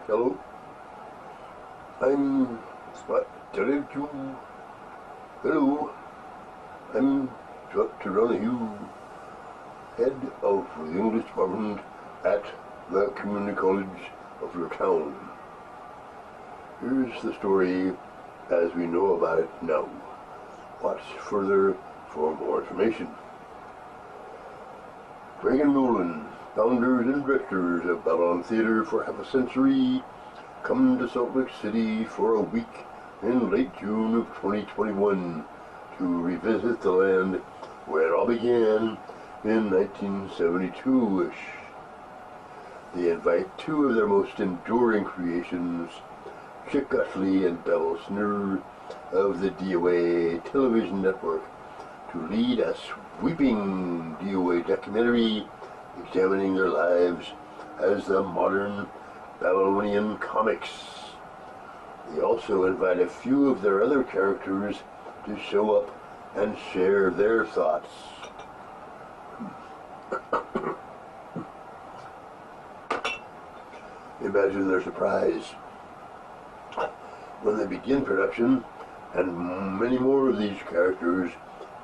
Hello, I'm Spot Detective. Hello, I'm Dr. Donahue, head of the English department at the community college of your town. Here's the story as we know about it now. Watch further for more information. Greg and Nolan, founders and directors of Babylon Theater for half a century, come to Salt Lake City for a week in late June of 2021 to revisit the land where it all began in 1972-ish. They invite two of their most enduring creations, Chick Utley and Beryl Sneer of the DOA television network, to lead a sweeping DOA documentary examining their lives as the modern Babylonian comics. They also invite a few of their other characters to show up and share their thoughts. Imagine their surprise when they begin production and many more of these characters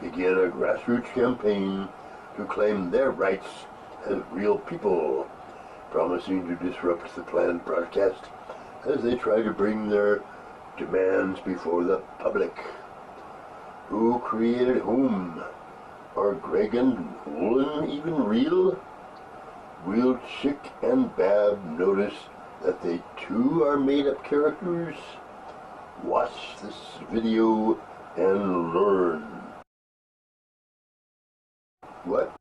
begin a grassroots campaign to claim their rights as real people, promising to disrupt the planned broadcast as they try to bring their demands before the public. Who created whom? Are Greg and Nolan even real? Will Chick and Bab notice that they too are made-up characters? Watch this video and learn. What?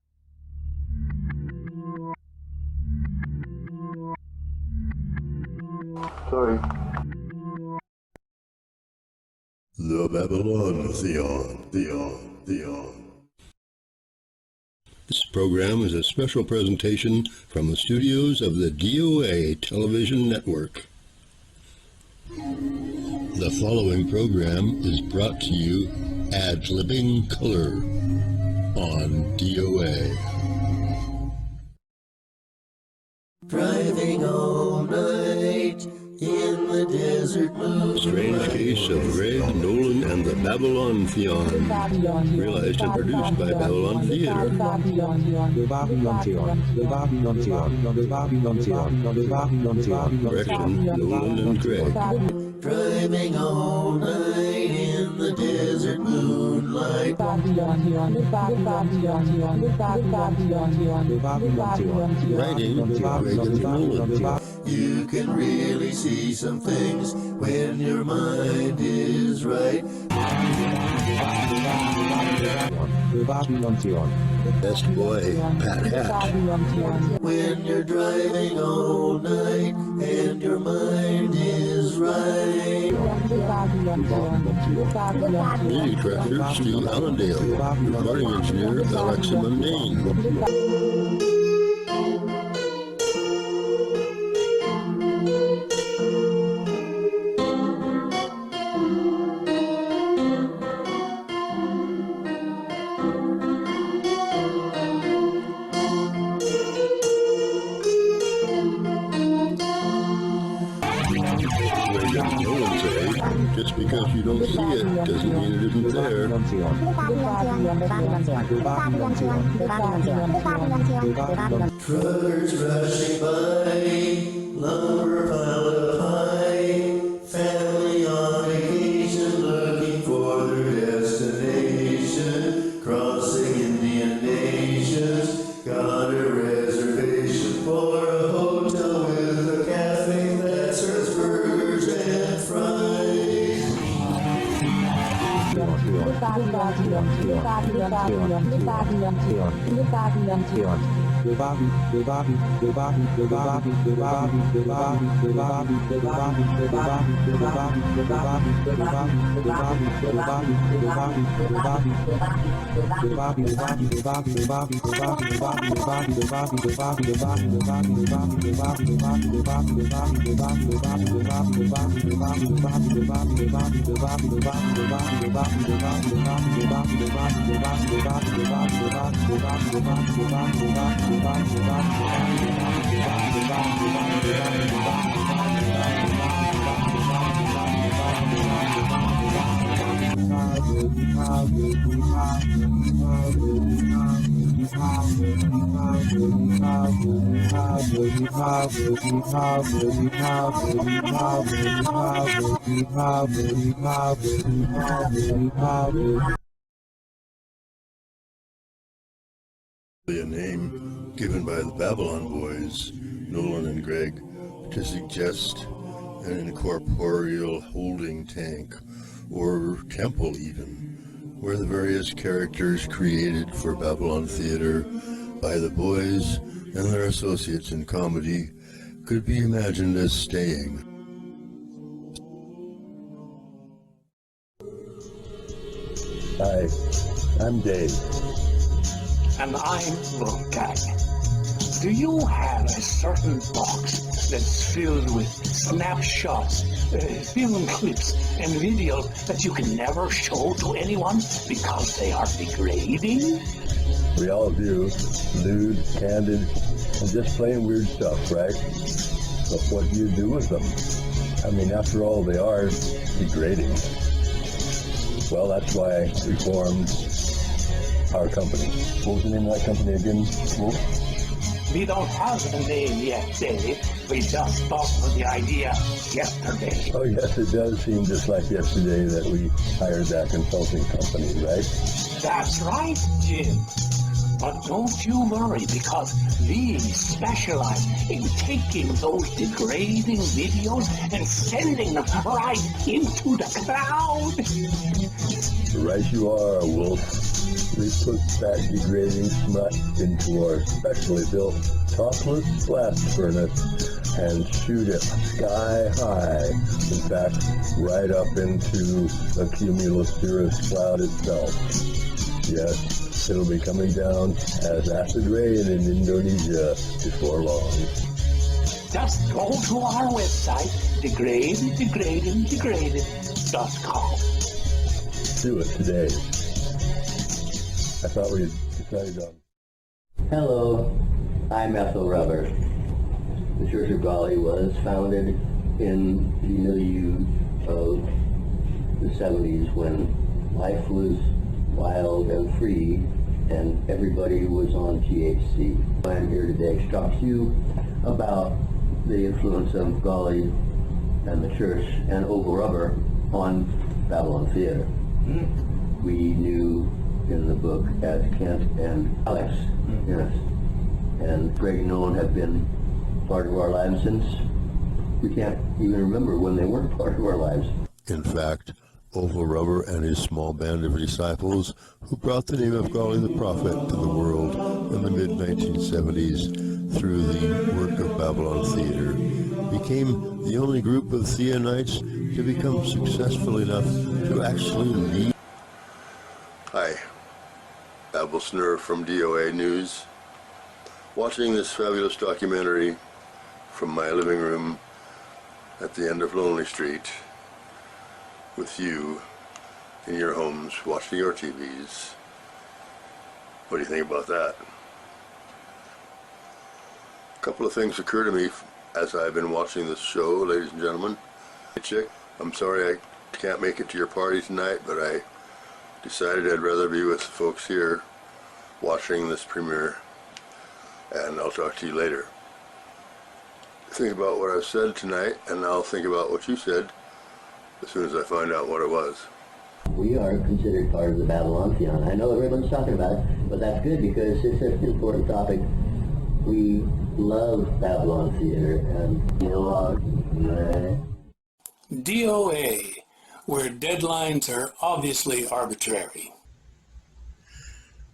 Sorry. The Babylonthaeon. This program is a special presentation from the studios of the DOA television network. The following program is brought to you ad-libbing color on DOA. Driving all night in the desert moon. Strange Case of Greg, Nolan, and the Babylonthaeon. Realized and produced by Babylon Theater. The Babylonthaeon. Correction, Nolan and Greg. Driving all night in the desert moonlight. Writing, Greg and Nolan. You can really see some things when your mind is right. The Babylonthaeon. Best boy, Pat Hat. When you're driving all night and your mind is right. Music director, Steve Allendale. Recording engineer, Alexa Mundane. Just because you don't see it doesn't mean it isn't there. Truckers rushing by, lumber piled up high, family on vacation looking for their destination, crossing Indian nations, got a reservation for a hotel with a cafe that serves burgers and fries. A name given by the Babylon boys, Nolan and Greg, to suggest an incorporeal holding tank, or temple even, where the various characters created for Babylon Theater by the boys and their associates in comedy could be imagined as staying. Hi, I'm Dave. And I'm Wolfgang. Do you have a certain box that's filled with snapshots, film clips, and videos that you can never show to anyone because they are degrading? We all do. Lewd, candid, and just plain weird stuff, right? But what do you do with them? I mean, after all, they are degrading. Well, that's why we formed our company. What was the name of that company again, Wolf? We don't have a name yet, Dave. We just thought of the idea yesterday. Oh, yes, it does seem just like yesterday that we hired that consulting company, right? That's right, Jim. But don't you worry, because we specialize in taking those degrading videos and sending them right into the cloud. Right you are, Wolf. We put that degrading smut into our specially built topless blast furnace and shoot it sky high. In fact, right up into the cumulus cloud itself. Yes, it'll be coming down as acid rain in Indonesia before long. Just go to our website, degraded.com. Do it today. I thought we had decided on. Hello, I'm Ethel Rubber. The Church of Golly was founded in the milieu of the 70s when life was wild and free and everybody was on THC. I'm here today to talk to you about the influence of Golly and the church and Oval Rubber on Babylon Theater. We knew in the book as Kent and Alex, yes, and Greg and Nolan have been part of our lives since we can't even remember when they weren't part of our lives. In fact, Oval Rubber and his small band of disciples, who brought the name of Golly the Prophet to the world in the mid-1970s through the work of Babylon Theater, became the only group of Theonites to become successful enough to actually lead. Hi, Babblesner from DOA News. Watching this fabulous documentary from my living room at the end of Lonely Street with you in your homes watching your TVs. What do you think about that? A couple of things occur to me as I've been watching this show, ladies and gentlemen. Hey, Chick, I'm sorry I can't make it to your party tonight, but I decided I'd rather be with the folks here watching this premiere, and I'll talk to you later. Think about what I've said tonight, and I'll think about what you said as soon as I find out what it was. We are considered part of the Babylonthaeon. I know everyone's talking about it, but that's good because it's an important topic. We love Babylon Theater and DOA, where deadlines are obviously arbitrary.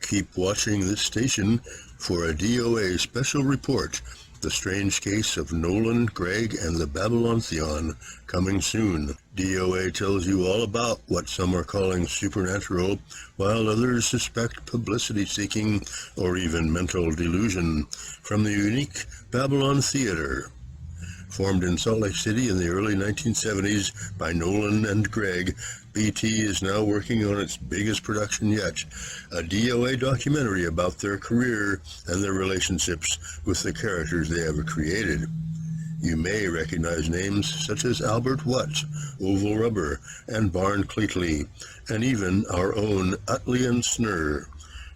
Keep watching this station for a DOA special report, The Strange Case of Nolan, Greg, and the Babylonthaeon, coming soon. DOA tells you all about what some are calling supernatural, while others suspect publicity-seeking or even mental delusion from the unique Babylon Theater. Formed in Salt Lake City in the early 1970s by Nolan and Greg, BT is now working on its biggest production yet, a DOA documentary about their career and their relationships with the characters they have created. You may recognize names such as Albert Watt, Oval Rubber, and Barn Cleatley, and even our own Utley and Snurr.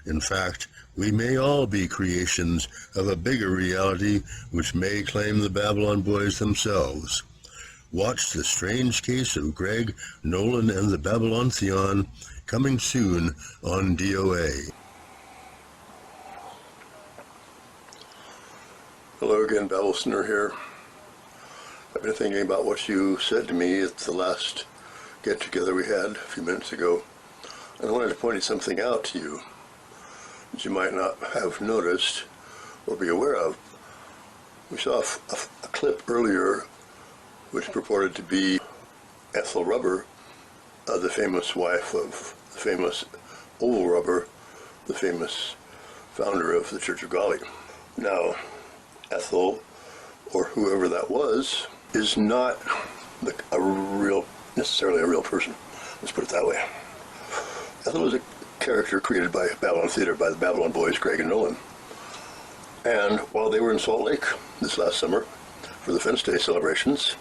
In fact, we may all be creations of a bigger reality which may claim the Babylon Boys themselves. Watch The Strange Case of Greg, Nolan, and the Babylonthaeon, coming soon on DOA. Hello again, Babblesnurr here. I've been thinking about what you said to me at the last get-together we had a few minutes ago, and I wanted to point something out to you that you might not have noticed or be aware of. We saw a clip earlier which purported to be Ethel Rubber, the famous wife of the famous Oval Rubber, the famous founder of the Church of Golly. Now, Ethel, or whoever that was, is not necessarily a real person. Let's put it that way. Ethel is a character created by Babylon Theater, by the Babylon Boys, Greg and Nolan. And while they were in Salt Lake this last summer for the Fence Day celebrations,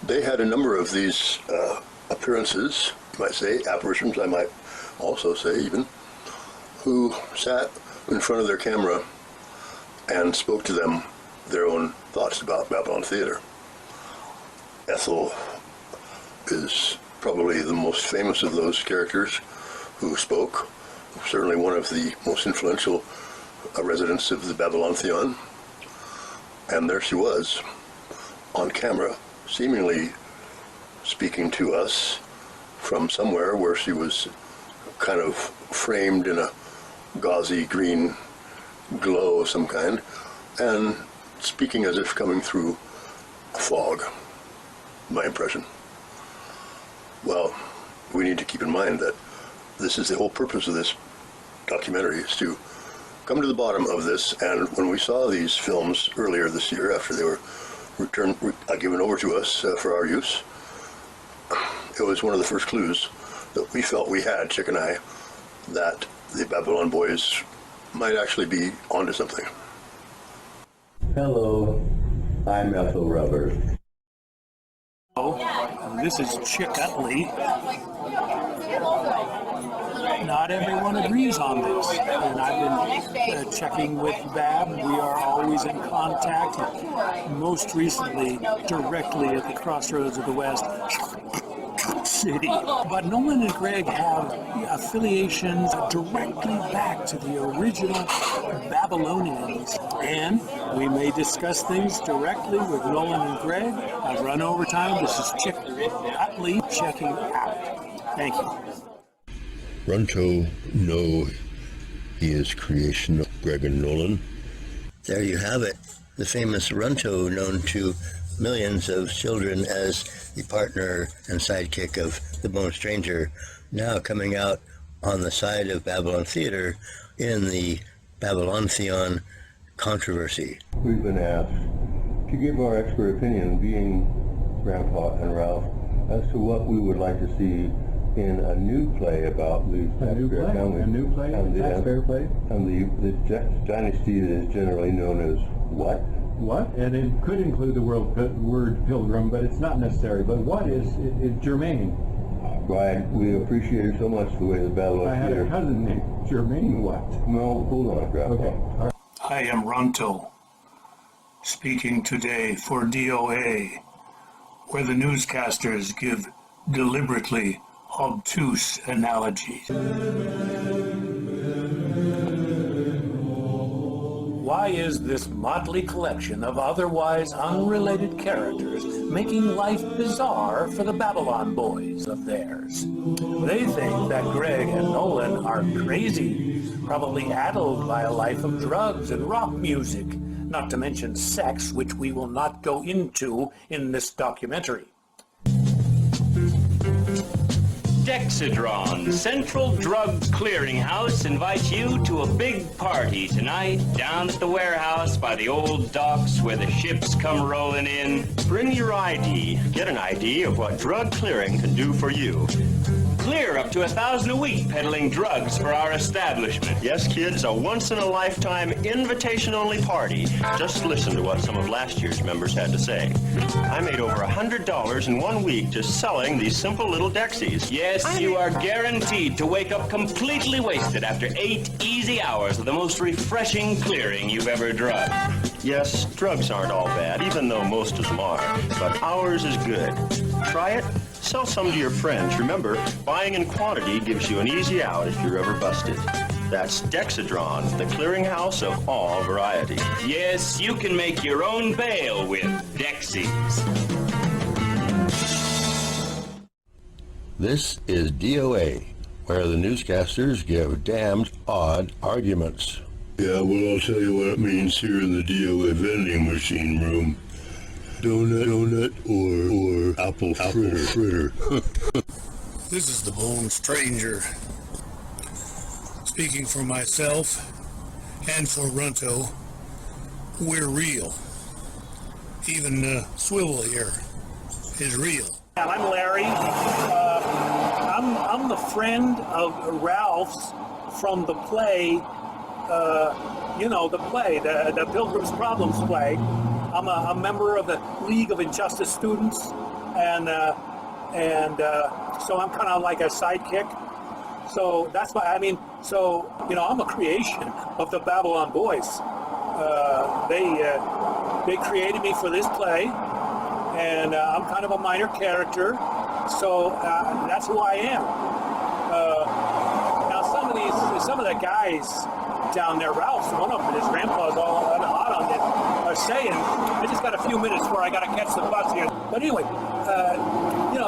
they had a number of these appearances, you might say, apparitions, I might also say even, who sat in front of their camera and spoke to them their own thoughts about Babylon Theater. Ethel is probably the most famous of those characters who spoke, certainly one of the most influential residents of the Babylonthaeon. And there she was, on camera, seemingly speaking to us from somewhere where she was kind of framed in a gauzy green glow of some kind, and speaking as if coming through a fog, my impression. Well, we need to keep in mind that this is the whole purpose of this documentary, is to come to the bottom of this. And when we saw these films earlier this year, after they were given over to us for our use, it was one of the first clues that we felt we had, Chick and I, that the Babylon Boys might actually be onto something. Hello, I'm Ethel Rubber. And this is Chick Utley. Not everyone agrees on this, and I've been checking with Bab. We are always in contact, most recently directly at the crossroads of the West City. But Nolan and Greg have affiliations directly back to the original Babylonians, and we may discuss things directly with Nolan and Greg. I've run over time. This is Chick Utley checking out. Thank you. Runto, no, he is creation of Greg and Nolan. There you have it. The famous Runto, known to millions of children as the partner and sidekick of the Bone Stranger, now coming out on the side of Babylon Theater in the Babylonthaeon controversy. We've been asked to give our expert opinion, being Grandpa and Ralph, as to what we would like to see in a new play about the Taxpayer family. A new play? Taxpayer play? And the dynasty that is generally known as what? What? And it could include the word pilgrim, but it's not necessary. But what is germane? Brian, we appreciate it so much the way the Babylon I had Theater. a cousin named Germaine what? No, hold on, Grandpa. Okay. All right. I am Runto, speaking today for DOA, where the newscasters give deliberately obtuse analogies. Why is this motley collection of otherwise unrelated characters making life bizarre for the Babylon Boys of theirs? They think that Greg and Nolan are crazy, probably addled by a life of drugs and rock music, not to mention sex, which we will not go into in this documentary. Dexedron, Central Drug Clearinghouse, invites you to a big party tonight down at the warehouse by the old docks where the ships come rolling in. Bring your ID. Get an idea of what drug clearing can do for you. clear up to 1,000 a week peddling drugs for our establishment. Yes, kids, a once-in-a-lifetime, invitation-only party. Just listen to what some of last year's members had to say. I made over $100 in 1 week just selling these simple little Dexies. Yes, you are guaranteed to wake up completely wasted after 8 easy hours of the most refreshing clearing you've ever drugged. Yes, drugs aren't all bad, even though most of them are, but ours is good. Try it. Sell some to your friends. Remember, buying in quantity gives you an easy out if you're ever busted. That's Dexedron, the clearinghouse of all variety. Yes, you can make your own bail with Dexies. This is DOA, where the newscasters give damned odd arguments. Yeah, well, I'll tell you what it means here in the DOA vending machine room. Donut or apple fritter. This is the Bone Stranger, speaking for myself and for Runto. We're real. Even Swivel here is real. I'm Larry. I'm the friend of Ralph's from the play. The play, the Pilgrim's Problems play. I'm a member of the League of Injustice Students, and so I'm kind of like a sidekick. So that's why, I'm a creation of the Babylon Boys. They created me for this play, and I'm kind of a minor character, so that's who I am. Now some of the guys down there, Ralph's one of them, his grandpa's all hot on it, are saying, I just got a few minutes before I got to catch the bus here. But anyway,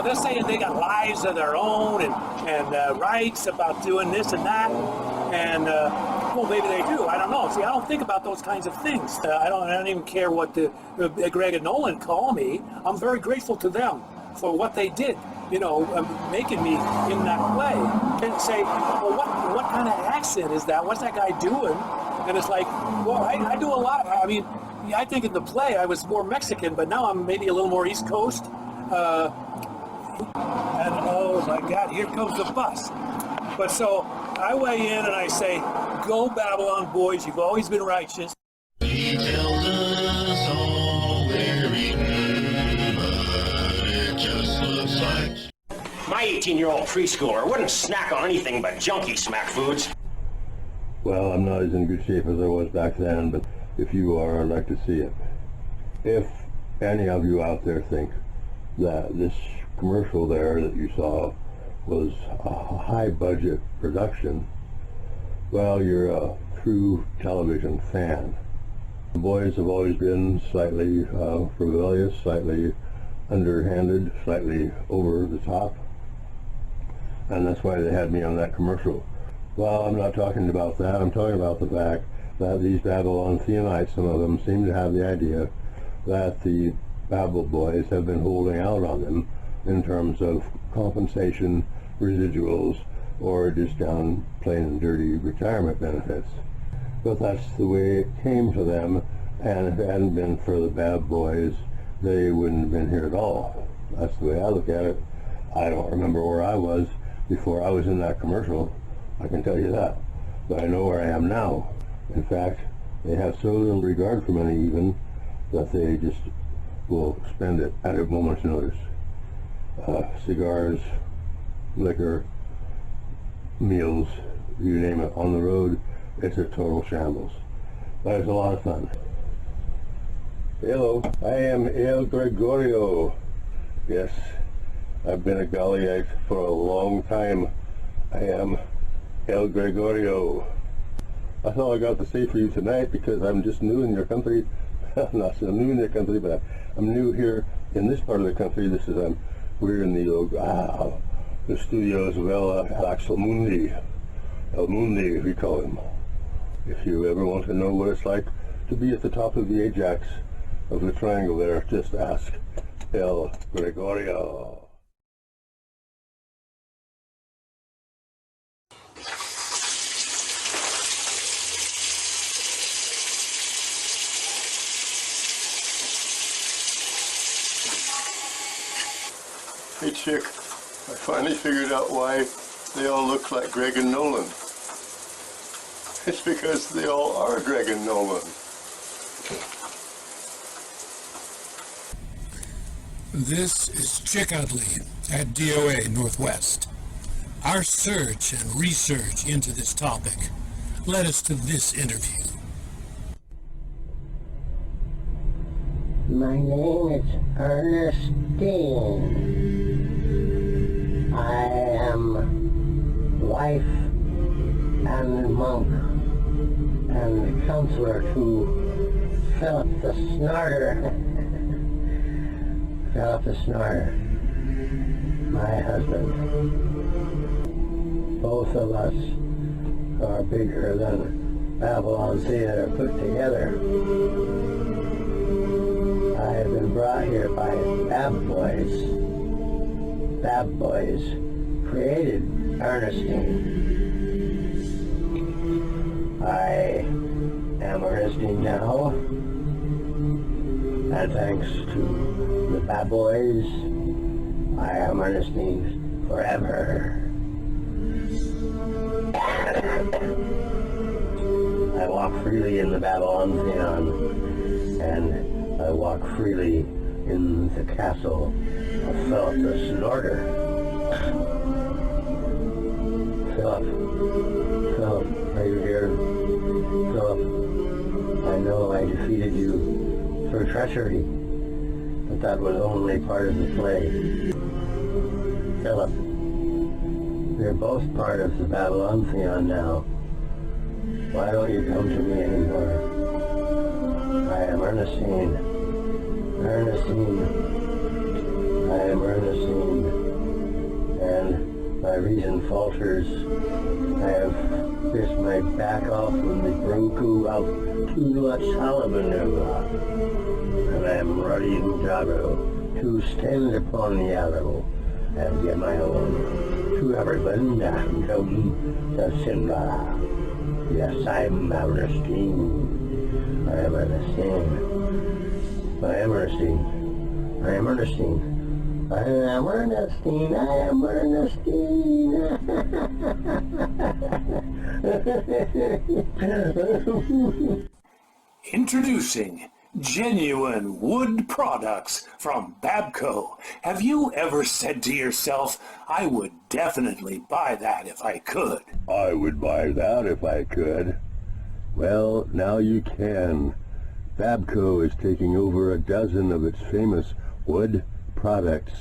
they're saying they got lives of their own and rights about doing this and that. And, well, maybe they do. I don't know. See, I don't think about those kinds of things. I don't even care what Greg and Nolan call me. I'm very grateful to them for what they did, making me in that play. And say, well, what kind of accent is that? What's that guy doing? And it's like, well, I do a lot. I think in the play I was more Mexican, but now I'm maybe a little more East Coast. And oh my God, here comes the bus. But so I weigh in and I say, go Babylon Boys, you've always been righteous. He tells us all we're eating, but it just looks like... My 18-year-old preschooler wouldn't snack on anything but junky smack foods. Well, I'm not as in good shape as I was back then, but if you are, I'd like to see it. If any of you out there think that this commercial there that you saw was a high-budget production, well, you're a true television fan. The boys have always been slightly frivolous, slightly underhanded, slightly over the top, and that's why they had me on that commercial. Well, I'm not talking about that. I'm talking about the fact that these Babylonthaeonites, some of them, seem to have the idea that the Babel boys have been holding out on them in terms of compensation, residuals, or just down plain and dirty retirement benefits. But that's the way it came to them, and if it hadn't been for the Bab boys, they wouldn't have been here at all. That's the way I look at it. I don't remember where I was before I was in that commercial, I can tell you that. But I know where I am now. In fact, they have so little regard for money even that they just will spend it at a moment's notice. Cigars, liquor, meals, you name it, on the road, it's a total shambles. But it's a lot of fun. Hello, I am El Gregorio. Yes, I've been a Goliath for a long time. I am El Gregorio. That's all I got to say for you tonight because I'm just new in your country. I'm not so new in your country, but I'm new here in this part of the country. We're in the studios of El Mundi, we call him. If you ever want to know what it's like to be at the top of the Ajax of the triangle there, just ask El Gregorio. Hey chick, I finally figured out why they all look like Greg and Nolan. It's because they all are Greg and Nolan. This is Chick Utley at DOA Northwest. Our search and research into this topic led us to this interview. My name is Ernestine. I am wife and monk and counselor to Philip the Snorter. Philip the Snorter, my husband. Both of us are bigger than Babylonthaeon put together. I have been brought here by Bab Boys. Bab Boys created Ernestine. I am Ernestine now, and thanks to the Bab Boys, I am Ernestine forever. I walk freely in the Babylonthaeon, and I walk freely in the castle of Philip the Snorter. Philip, are you here? Philip, I know I defeated you through treachery, but that was only part of the play. Philip, we're both part of the Babylonthaeon now. Why don't you come to me anymore? I am Ernestine. Ernestine. I am Ernestine. And my reason falters. I have fished my back off from the Brunku of Tula Salamanova. And I am ready to stand upon the arrow and get my own. To everyone, to Simba. Yes, I'm Ernestine. I am Ernestine. I am Ernestine. I am Ernestine. I am Ernestine. I am Ernestine. Introducing genuine wood products from Babco. Have you ever said to yourself, I would definitely buy that if I could? I would buy that if I could. Well, now you can. Babco is taking over a dozen of its famous wood products.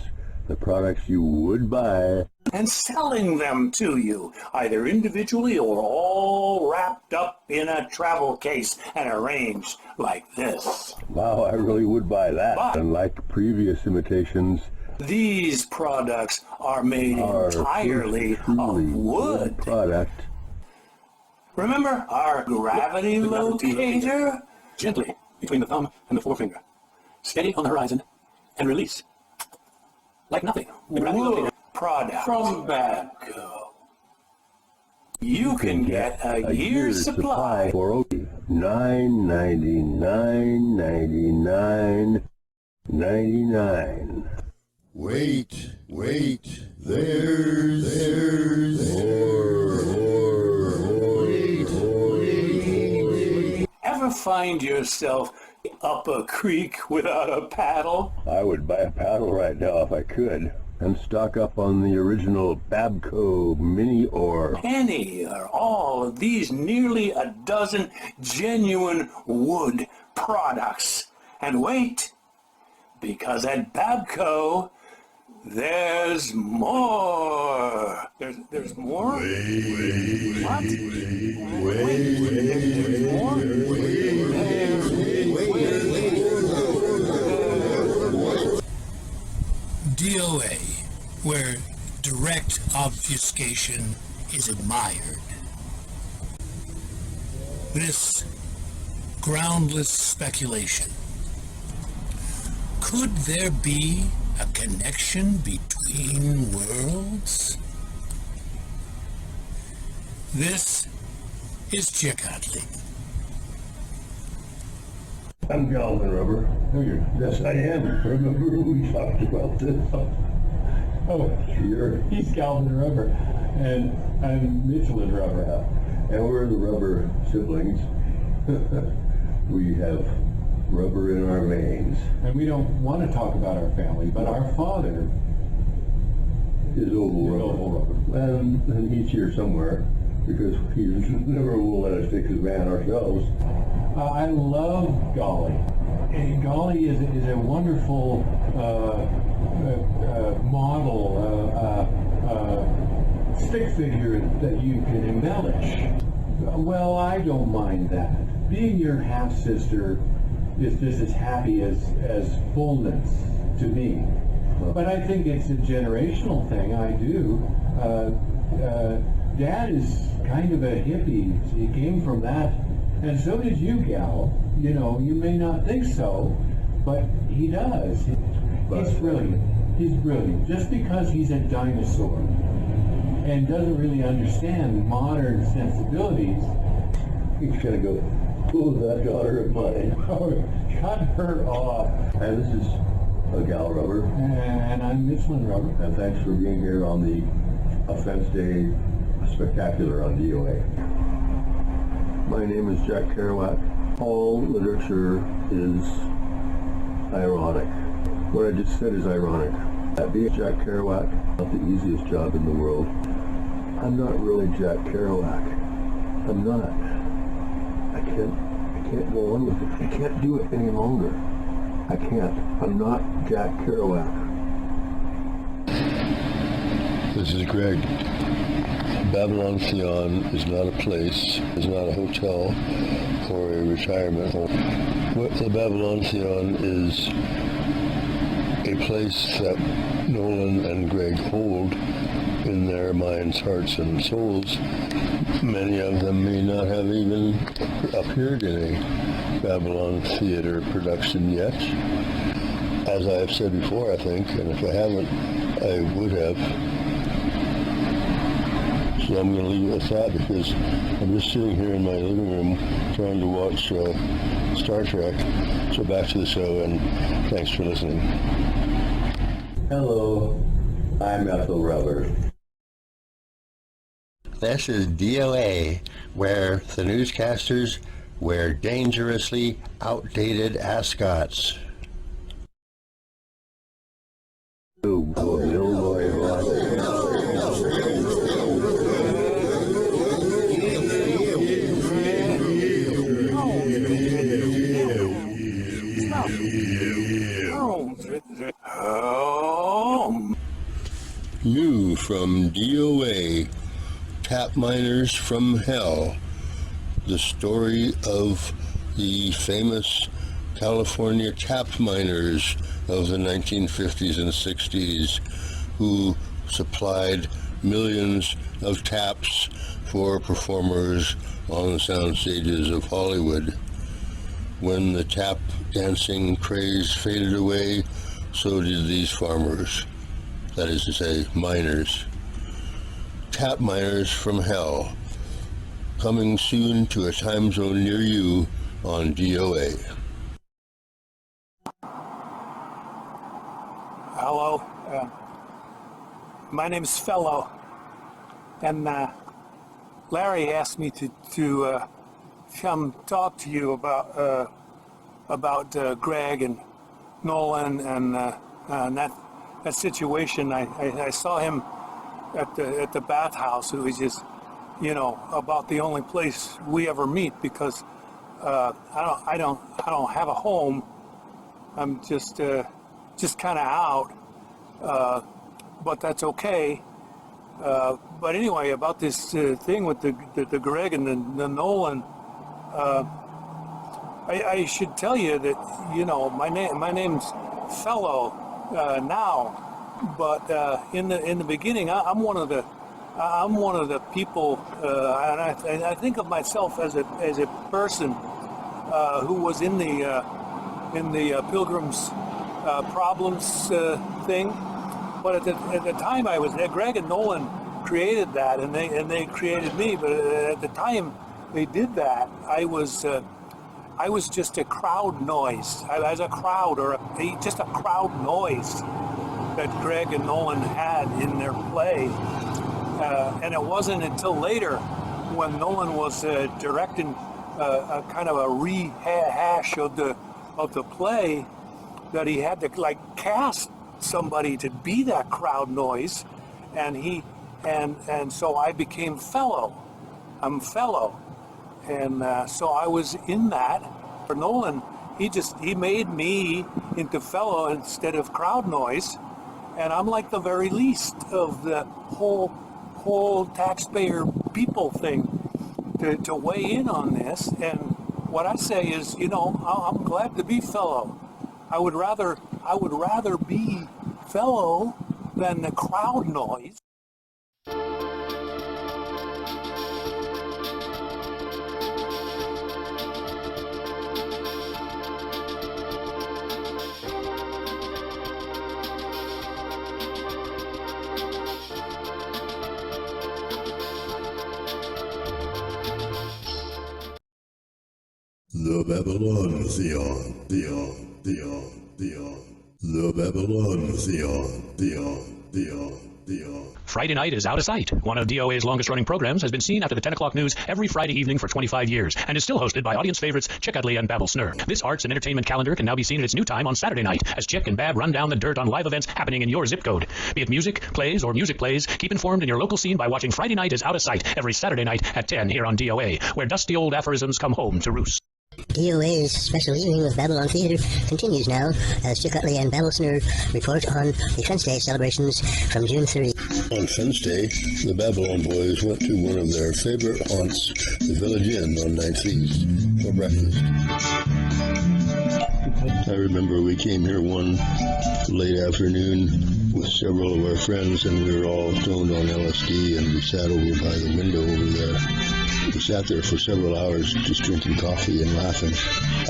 The products you would buy. And selling them to you, either individually or all wrapped up in a travel case and arranged like this. Wow, I really would buy that. But unlike previous imitations, these products are made entirely of wood. Product. Remember our gravity locator? Gently between the thumb and the forefinger. Steady on the horizon and release. Like nothing. The gravity locator product from Babco. You can get a year's supply for $9.99.99. Wait, there's more. Ever find yourself up a creek without a paddle? I would buy a paddle right now if I could, and stock up on the original Babco mini oar. Any or all of these nearly a dozen genuine wood products. And wait, because at Babco, there's more. There's more? What? There's more? DOA, where direct obfuscation is admired. This groundless speculation. Could there be a connection between worlds? This is Chick Utley. I'm Calvin Rubber. Yes, I am. Remember we talked about this. Oh, he's Calvin Rubber, and I'm Michelin Rubber. And we're the Rubber siblings. We have rubber in our veins. And we don't want to talk about our family, but our father is oval rubber. And he's here somewhere, because he never will let us take his van ourselves. I love Golly. And Golly is a wonderful model, stick figure that you can embellish. Well, I don't mind that. Being your half-sister is just as happy as fullness to me. But I think it's a generational thing. I do. Dad is kind of a hippie. He came from that. And so did you, gal. You know, you may not think so, but he does. He's brilliant. He's brilliant. Just because he's a dinosaur and doesn't really understand modern sensibilities. He's gonna go, oh, that daughter of mine. Cut her off. And this is a gal Rubber. And I'm Michelin Rubber. And thanks for being here on the Offense Day Spectacular on DOA. My name is Jack Kerouac. All literature is ironic. What I just said is ironic. Being Jack Kerouac, not the easiest job in the world. I'm not really Jack Kerouac. I'm not. I can't go on with it. I can't do it any longer. I can't. I'm not Jack Kerouac. This is Greg. Babylonthaeon is not a place, is not a hotel or a retirement home. What the Babylonthaeon is a place that Nolan and Greg hold in their minds, hearts, and souls. Many of them may not have even appeared in a Babylon theater production yet. As I have said before, I think, and if I haven't, I would have. So I'm going to leave it at that because I'm just sitting here in my living room trying to watch Star Trek. So back to the show, and thanks for listening. Hello, I'm Ethel Rubber. This is DOA, where the newscasters wear dangerously outdated ascots. New from DOA, Tap Miners from Hell, the story of the famous California tap miners of the 1950s and 60s who supplied millions of taps for performers on the sound stages of Hollywood. When the tap dancing craze faded away, so did these farmers. That is to say, miners. Tap Miners from Hell, coming soon to a time zone near you on DOA. Hello, my name's Fellow, and Larry asked me to come talk to you about Greg and Nolan and that situation. I saw him at the bathhouse. It was just, you know, about the only place we ever meet because I don't have a home. I'm just kind of out, but that's okay. But anyway, about this thing with the Greg and the Nolan, I should tell you that, you know, my name's Fellow now, but in the beginning, I'm one of the people, and I think of myself as a person who was in the Pilgrim's Problems thing. But at the time I was there, Greg and Nolan created that, and they created me. But at the time they did that, I was just a crowd noise. I was a crowd, or just a crowd noise that Greg and Nolan had in their play. And it wasn't until later when Nolan was directing a kind of a rehash of the play that he had to like cast somebody to be that crowd noise, and so I became Fellow. I'm Fellow, and so I was in that. For Nolan, he made me into Fellow instead of crowd noise, and I'm like the very least of the whole taxpayer people thing to weigh in on this. And what I say is, I'm glad to be Fellow. I would rather be Fellow than the crowd noise. The Babylonthaeon, the Babylonthaeon. Friday Night is Out of Sight. One of DOA's longest-running programs has been seen after the 10 o'clock news every Friday evening for 25 years and is still hosted by audience favorites Chick Utley and Babble Snurr. This arts and entertainment calendar can now be seen in its new time on Saturday night as Chick and Bab run down the dirt on live events happening in your zip code. Be it music, plays, or music plays, keep informed in your local scene by watching Friday Night is Out of Sight every Saturday night at 10 here on DOA, where dusty old aphorisms come home to roost. DOA's special evening with Babylon Theater continues now as Chick Utley and Babble Snurr report on the Fence Day celebrations from June 30. On Fence Day, the Babylon boys went to one of their favorite haunts, the Village Inn on 9th East, for breakfast. I remember we came here one late afternoon with several of our friends, and we were all stoned on LSD, and we sat over by the window over there. We sat there for several hours just drinking coffee and laughing.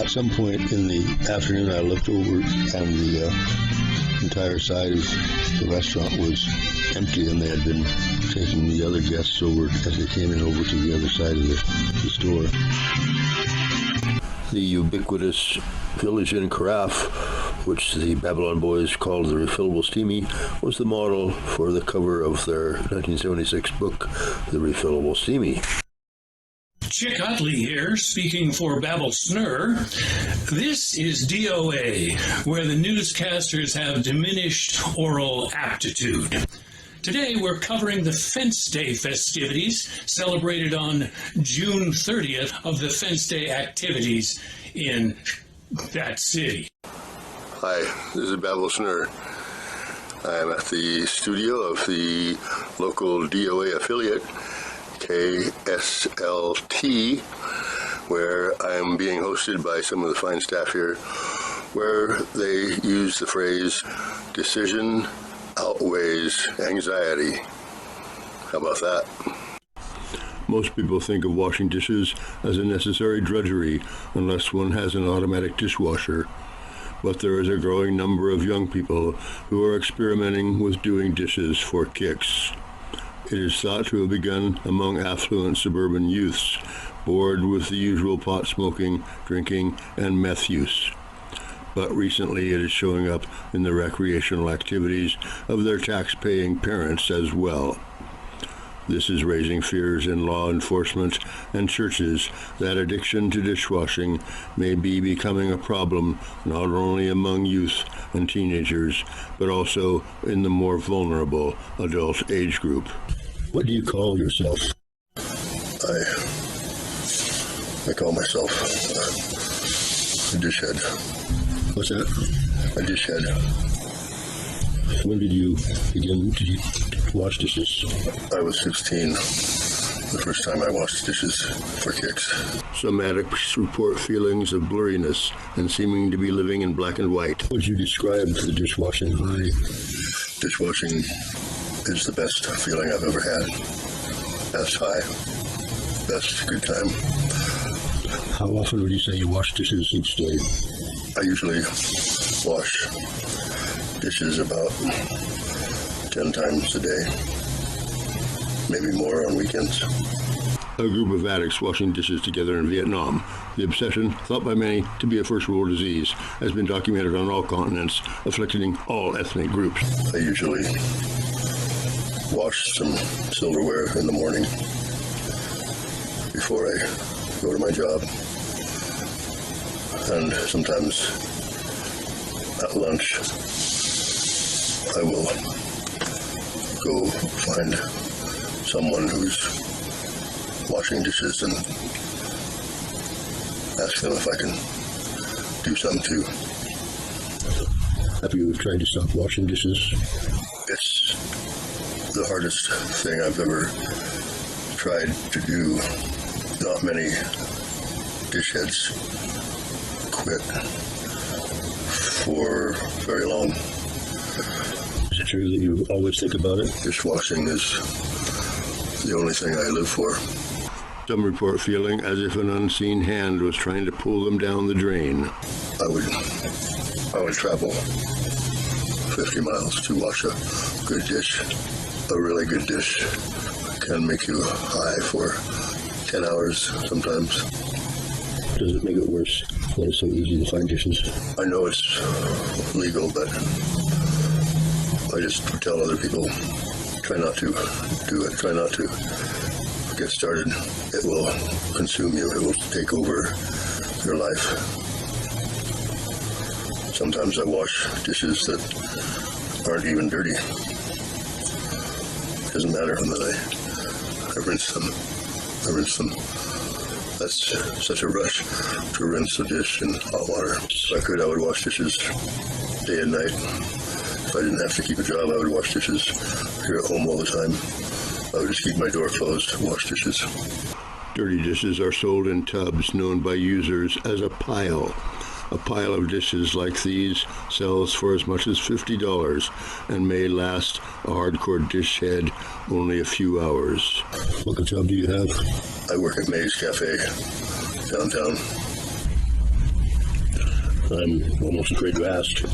At some point in the afternoon, I looked over and the entire side of the restaurant was empty, and they had been taking the other guests over as they came in over to the other side of the store. The ubiquitous Village Inn carafe, which the Babylon boys called the Refillable Steamy, was the model for the cover of their 1976 book, The Refillable Steamy. Chick Utley here, speaking for Babble Snurr. This is DOA, where the newscasters have diminished oral aptitude. Today we're covering the Fence Day festivities, celebrated on June 30th of the Fence Day activities in that city. Hi, this is Babble Snurr. I'm at the studio of the local DOA affiliate, KSLT, where I'm being hosted by some of the fine staff here, where they use the phrase, decision outweighs anxiety. How about that? Most people think of washing dishes as a necessary drudgery unless one has an automatic dishwasher. But there is a growing number of young people who are experimenting with doing dishes for kicks. It is thought to have begun among affluent suburban youths, bored with the usual pot smoking, drinking, and meth use. But recently it is showing up in the recreational activities of their tax-paying parents as well. This is raising fears in law enforcement and churches that addiction to dishwashing may be becoming a problem not only among youth and teenagers, but also in the more vulnerable adult age group. What do you call yourself? I call myself a dishhead. What's that? A dishhead. When did you begin to wash dishes? I was 16. The first time I washed dishes for kicks. Some addicts report feelings of blurriness and seeming to be living in black and white. Would you describe the dishwashing high? Dishwashing is the best feeling I've ever had. Best high. Best good time. How often would you say you wash dishes each day? I usually wash dishes about 10 times a day. Maybe more on weekends. a group of addicts washing dishes together in Vietnam. The obsession, thought by many to be a first world disease, has been documented on all continents, afflicting all ethnic groups. I usually wash some silverware in the morning before I go to my job. And sometimes at lunch, I will go find someone who's washing dishes and ask them if I can do some too. Have you tried to stop washing dishes? It's the hardest thing I've ever tried to do. Not many dish heads quit for very long. Is it true that you always think about it? Dishwashing is the only thing I live for. Some report feeling as if an unseen hand was trying to pull them down the drain. I would travel 50 miles to wash a good dish. A really good dish can make you high for 10 hours sometimes. Does it make it worse that it's so easy to find dishes? I know it's legal, but I just tell other people, try not to do it. Try not to get started. It will consume you. It will take over your life. Sometimes I wash dishes that aren't even dirty. It doesn't matter that I rinse them. That's such a rush to rinse a dish in hot water. If I could, I would wash dishes day and night. If I didn't have to keep a job, I would wash dishes here at home all the time. I would just keep my door closed, wash dishes. Dirty dishes are sold in tubs known by users as a pile. A pile of dishes like these sells for as much as $50 and may last a hardcore dish head only a few hours. What kind of job do you have? I work at May's Cafe downtown. I'm almost afraid to ask.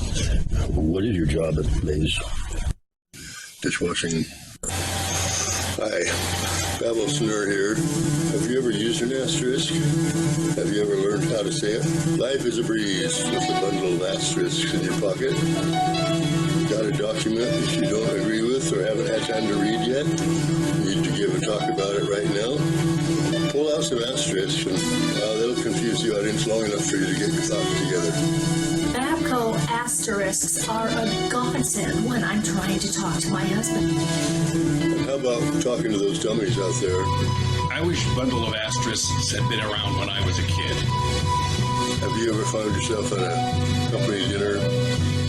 What is your job at May's? Dishwashing. Hi, Babbleverse here. Have you ever used an asterisk? Have you ever learned how to say it? Life is a breeze with a bundle of asterisks in your pocket. Got a document that you don't agree with or haven't had time to read yet? Need to give a talk about it right now? Pull out some asterisks and that'll confuse the audience long enough for you to get your thoughts together. Babco asterisks are a godsend when I'm trying to talk to my husband. And how about talking to those dummies out there? I wish bundle of asterisks had been around when I was a kid. Have you ever found yourself at a company dinner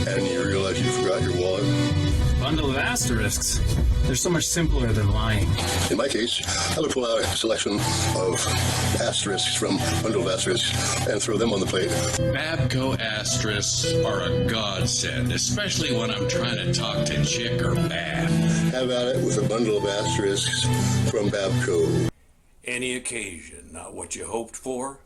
and you realize you forgot your wallet? Bundle of asterisks? They're so much simpler than lying. In my case, I would pull out a selection of asterisks from bundle of asterisks and throw them on the plate. Babco asterisks are a godsend, especially when I'm trying to talk to Chick or Bab. Have at it with a bundle of asterisks from Babco. Any occasion not what you hoped for?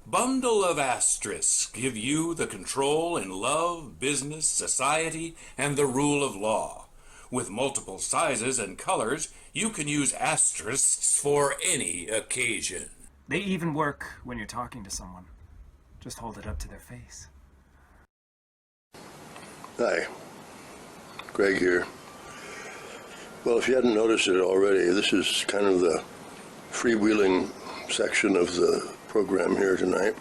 Bundle of asterisks give you the control in love, business, society, and the rule of law. With multiple sizes and colors, you can use asterisks for any occasion. They even work when you're talking to someone. Just hold it up to their face. Hi, Greg here. Well, if you hadn't noticed it already, this is kind of the freewheeling section of the program here tonight.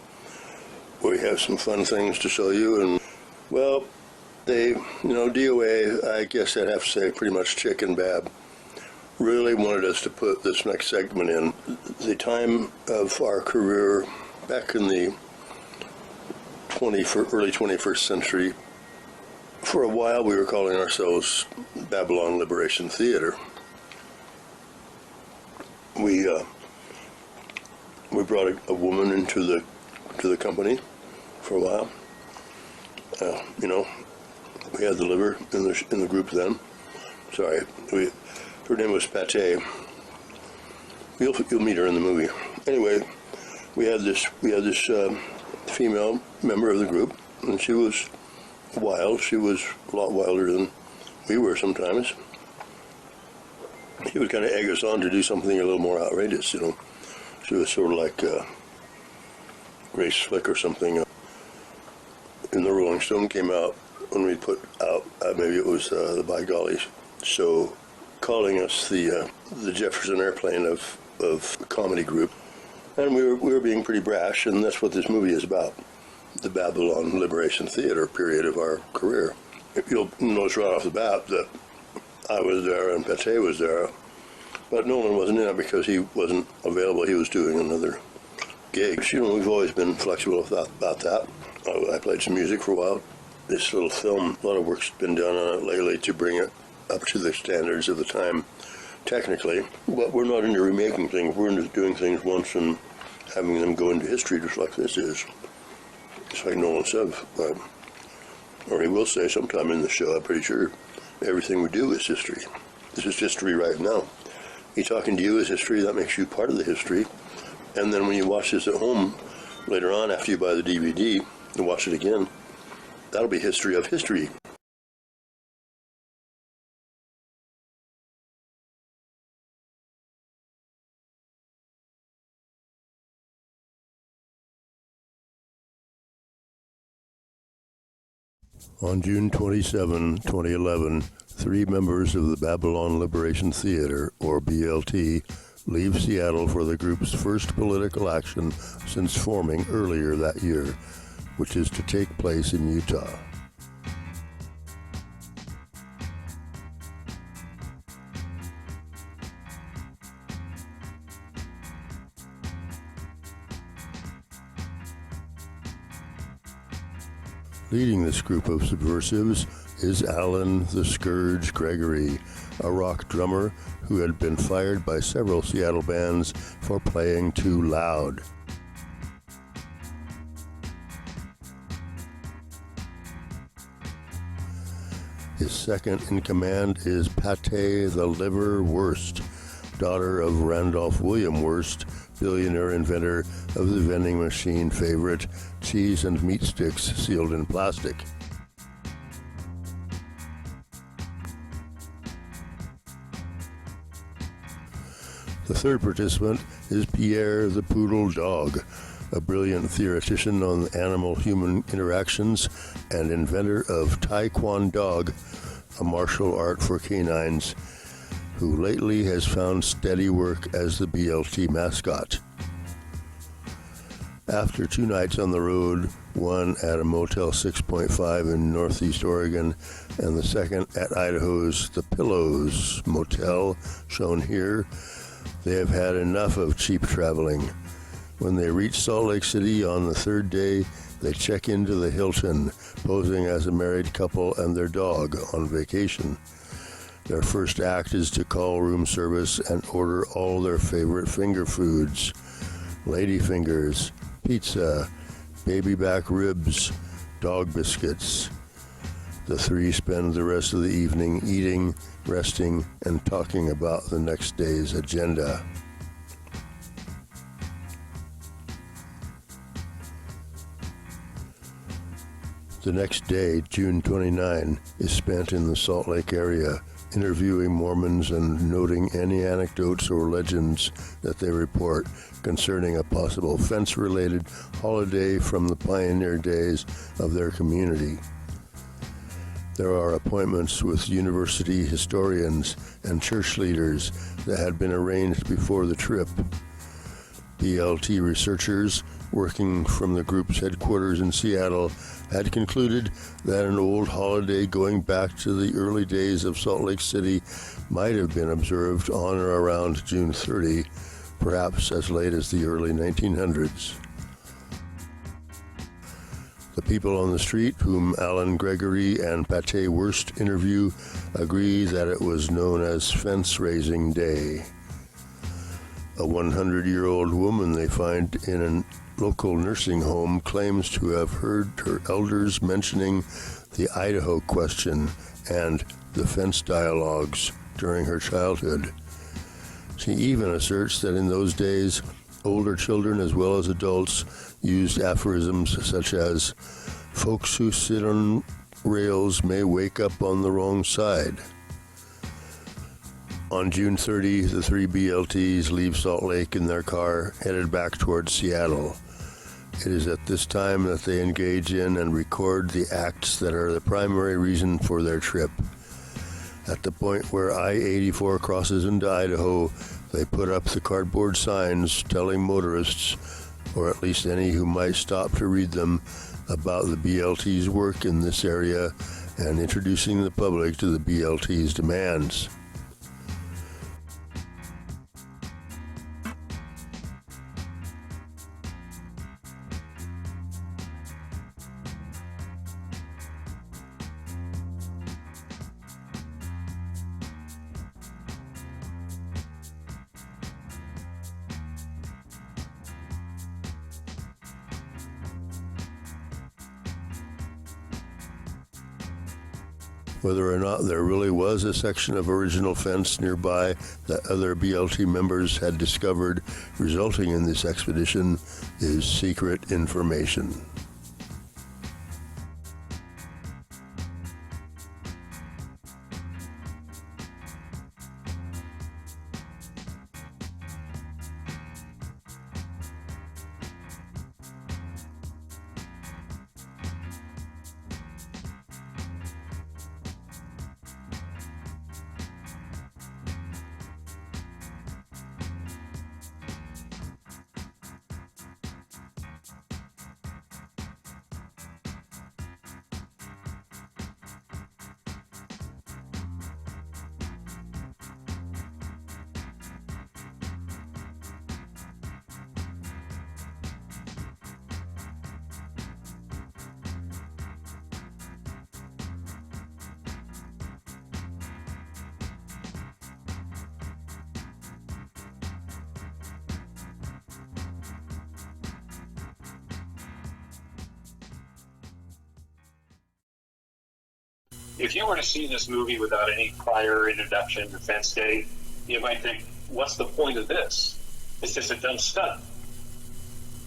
We have some fun things to show you, and, well, DOA, I guess I'd have to say pretty much Chick and Bab, really wanted us to put this next segment in. The time of our career back in the early 21st century, for a while we were calling ourselves Babylon Liberation Theater. We brought a woman into the company for a while. We had the liver in the group then. Sorry, her name was Pate. You'll meet her in the movie. Anyway, we had this female member of the group, and she was wild. She was a lot wilder than we were sometimes. he would kind of egg us on to do something a little more outrageous, you know. She was sort of like Grace Slick or something. In the Rolling Stone came out when we put out, maybe it was the By Golly show, calling us the Jefferson Airplane of comedy group. And we were being pretty brash, and that's what this movie is about. The Babylon Liberation Theater period of our career. You'll notice right off the bat that I was there and Pate was there, but Nolan wasn't in it because he wasn't available. He was doing another gig. You know, we've always been flexible about that. I played some music for a while. This little film, a lot of work's been done on it lately to bring it up to the standards of the time, technically. But we're not into remaking things. We're into doing things once and having them go into history, just like this is. Just like Nolan said, or he will say sometime in the show, I'm pretty sure, everything we do is history. This is history right now. Me talking to you is history. That makes you part of the history. And then when you watch this at home later on, after you buy the DVD and watch it again, that'll be history of history. On June 27, 2011, 3 members of the Babylon Liberation Theater, or BLT, leave Seattle for the group's first political action since forming earlier that year, which is to take place in Utah. Leading this group of subversives is Alan the Scourge Gregory, a rock drummer who had been fired by several Seattle bands for playing too loud. His second in command is Pate the Liver Wurst, daughter of Randolph William Wurst, billionaire inventor of the vending machine favorite cheese and meat sticks sealed in plastic. The third participant is Pierre the Poodle Dog, a brilliant theoretician on animal-human interactions and inventor of Taekwon Dog, a martial art for canines, who lately has found steady work as the BLT mascot. After 2 nights on the road, one at a Motel 6.5 in Northeast Oregon, and the second at Idaho's The Pillows Motel, shown here, they have had enough of cheap traveling. When they reach Salt Lake City on the 3rd day, they check into the Hilton, posing as a married couple and their dog on vacation. Their first act is to call room service and order all their favorite finger foods: lady fingers, pizza, baby back ribs, dog biscuits. The 3 spend the rest of the evening eating, resting, and talking about the next day's agenda. The next day, June 29, is spent in the Salt Lake area, interviewing Mormons and noting any anecdotes or legends that they report concerning a possible fence-related holiday from the pioneer days of their community. There are appointments with university historians and church leaders that had been arranged before the trip. BLT researchers working from the group's headquarters in Seattle had concluded that an old holiday going back to the early days of Salt Lake City might have been observed on or around June 30, perhaps as late as the early 1900s. The people on the street, whom Alan Gregory and Pate Wurst interview, agree that it was known as Fence Raising Day. A 100-year-old woman they find in a local nursing home claims to have heard her elders mentioning the Idaho question and the fence dialogues during her childhood. She even asserts that in those days, older children as well as adults used aphorisms such as, "Folks who sit on rails may wake up on the wrong side." On June 30, the 3 BLTs leave Salt Lake in their car, headed back towards Seattle. It is at this time that they engage in and record the acts that are the primary reason for their trip. At the point where I-84 crosses into Idaho, they put up the cardboard signs telling motorists, or at least any who might stop to read them, about the BLT's work in this area and introducing the public to the BLT's demands. Whether or not there really was a section of original fence nearby that other BLT members had discovered resulting in this expedition is secret information. If you were to see this movie without any prior introduction to Fence Day, you might think, what's the point of this? It's just a dumb stunt.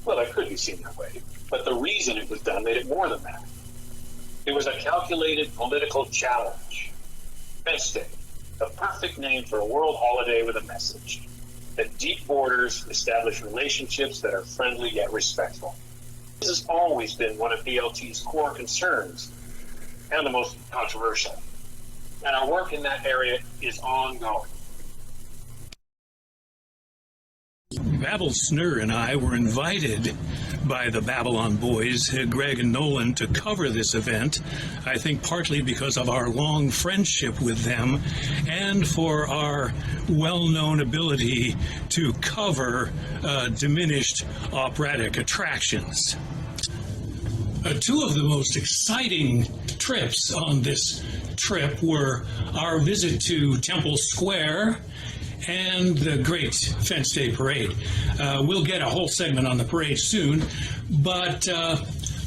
Well, it could be seen that way, but the reason it was done made it more than that. It was a calculated political challenge. Fence Day, the perfect name for a world holiday with a message. That deep borders establish relationships that are friendly yet respectful. This has always been one of BLT's core concerns, and the most controversial. And our work in that area is ongoing. Babble Snur and I were invited by the Babylon boys, Greg and Nolan, to cover this event, I think partly because of our long friendship with them and for our well-known ability to cover diminished operatic attractions. Two of the most exciting trips on this trip were our visit to Temple Square and the Great Fence Day Parade. We'll get a whole segment on the parade soon, but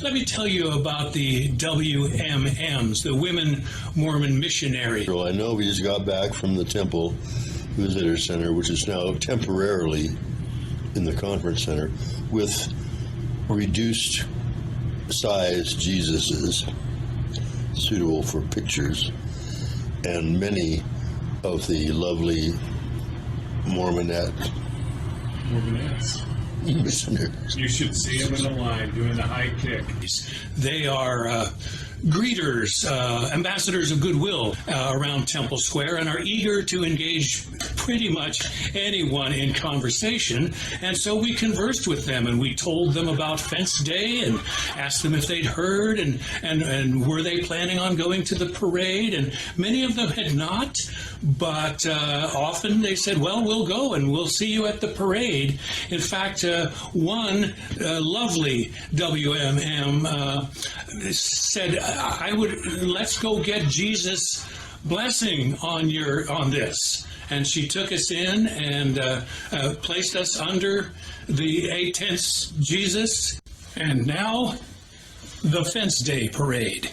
let me tell you about the WMMs, the Women Mormon Missionary. Well, I know we just got back from the Temple Visitor Center, which is now temporarily in the conference center, with reduced size Jesuses suitable for pictures, and many of the lovely Mormonettes. You should see them in the line doing the high kick. They are greeters, ambassadors of goodwill around Temple Square, and are eager to engage pretty much anyone in conversation. And so we conversed with them, and we told them about Fence Day and asked them if they'd heard and were they planning on going to the parade. And many of them had not, but often they said, well, we'll go and we'll see you at the parade. In fact, one lovely WMM said, let's go get Jesus' blessing on this. And she took us in and placed us under the A-Tents Jesus. And now, the Fence Day Parade.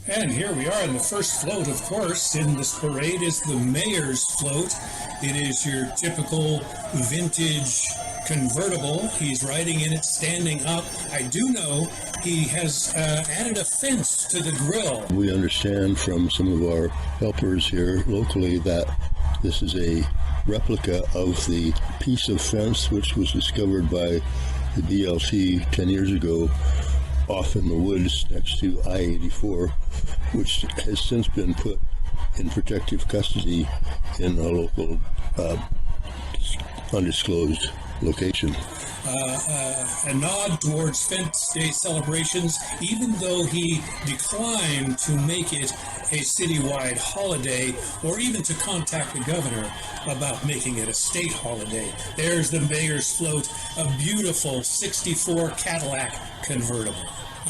And here we are in the first float, of course. In this parade is the mayor's float. It is your typical vintage convertible. He's riding in it standing up. I do know he has added a fence to the grill. We understand from some of our helpers here locally that this is a replica of the piece of fence which was discovered by the BLT 10 years ago off in the woods next to I-84, which has since been put in protective custody in a local undisclosed location. A nod towards Fence Day celebrations, even though he declined to make it a citywide holiday or even to contact the governor about making it a state holiday. There's the mayor's float, a beautiful 64 Cadillac convertible.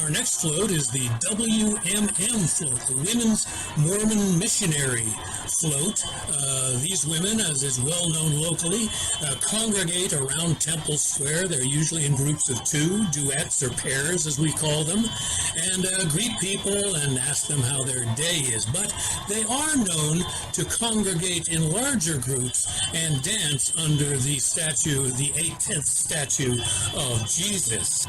Our next float is the WMM float, the Women's Mormon Missionary float. These women, as is well known locally, congregate around Temple Square. They're usually in groups of two, duets or pairs as we call them, and greet people and ask them how their day is. But they are known to congregate in larger groups and dance under the statue, the 8th statue of Jesus.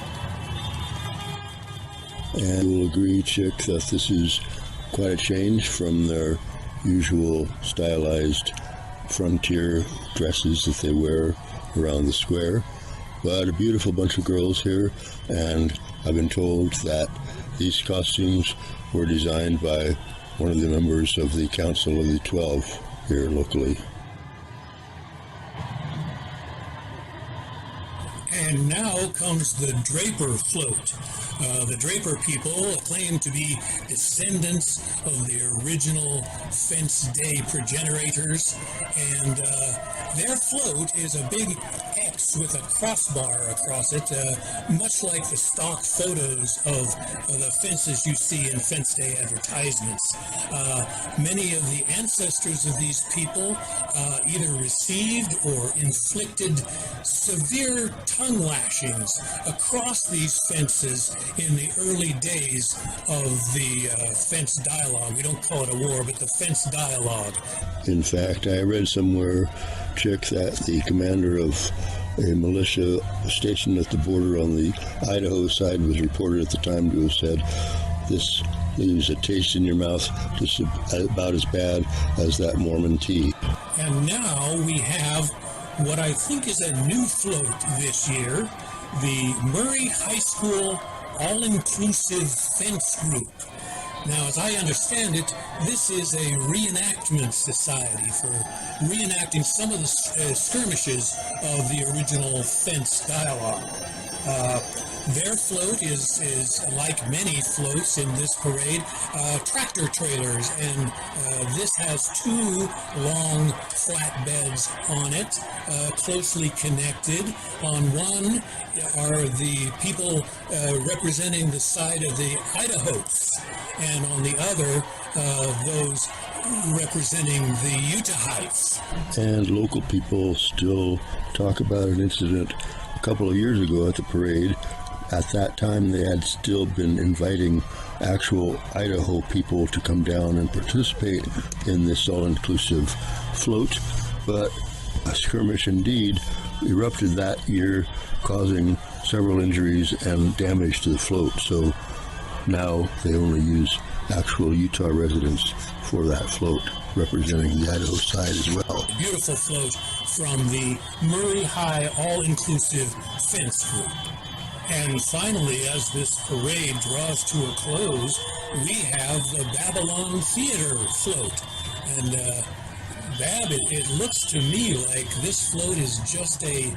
And we'll agree, Chick, that this is quite a change from their usual stylized frontier dresses that they wear around the square. But a beautiful bunch of girls here, and I've been told that these costumes were designed by one of the members of the Council of the 12 here locally. And now comes the Draper float. The Draper people claim to be descendants of the original Fence Day progenitors, and their float is a big X with a crossbar across it, much like the stock photos of the fences you see in Fence Day advertisements. Many of the ancestors of these people either received or inflicted severe tongue lashings across these fences in the early days of the fence dialogue. We don't call it a war, but the fence dialogue. In fact, I read somewhere, Chick, that the commander of a militia stationed at the border on the Idaho side was reported at the time to have said, "This leaves a taste in your mouth just about as bad as that Mormon tea." And now we have what I think is a new float this year, the Murray High School All-Inclusive Fence Group. Now, as I understand it, this is a reenactment society for reenacting some of the skirmishes of the original fence dialogue. Their float is like many floats in this parade, tractor trailers, and this has two long flatbeds on it, closely connected. On one are the people representing the side of the Idahoans, and on the other, those representing the Utahites. And local people still talk about an incident a couple of years ago at the parade. At that time, they had still been inviting actual Idaho people to come down and participate in this all-inclusive float, but a skirmish indeed erupted that year, causing several injuries and damage to the float. So now they only use actual Utah residents for that float, representing the Idaho side as well. Beautiful float from the Murray High All-Inclusive Fence Group. And finally, as this parade draws to a close, we have the Babylon Theater float. And Bab, it looks to me like this float is just a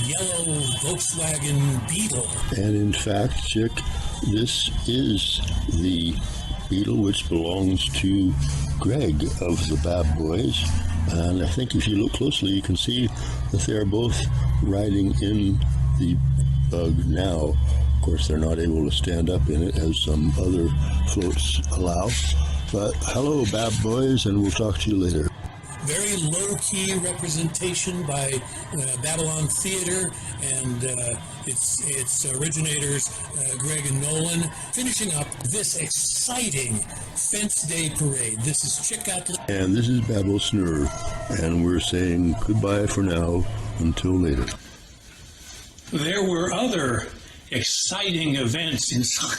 yellow Volkswagen Beetle. And in fact, Chick, this is the Beetle which belongs to Greg of the Bab Boys. And I think if you look closely, you can see that they are both riding in the bug now. Of course, they're not able to stand up in it as some other floats allow. But hello, Bab Boys, and we'll talk to you later. Very low-key representation by Babylon Theater and its originators, Greg and Nolan, finishing up this exciting Fence Day parade. This is Chick Utley. And this is Babble Snur, and we're saying goodbye for now until later. there were other exciting events inside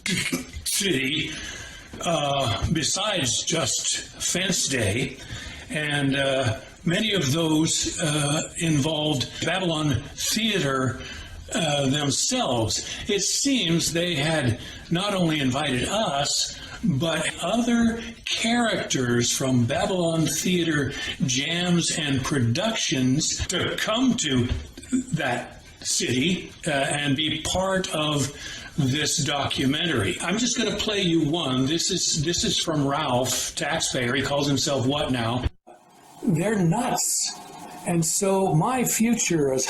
the city besides just Fence Day, and many of those involved Babylon Theater themselves. It seems they had not only invited us, but other characters from Babylon Theater jams and productions to come to that city and be part of this documentary. I'm just going to play you one. This is from Ralph, taxpayer. He calls himself what now? They're nuts. And so my future as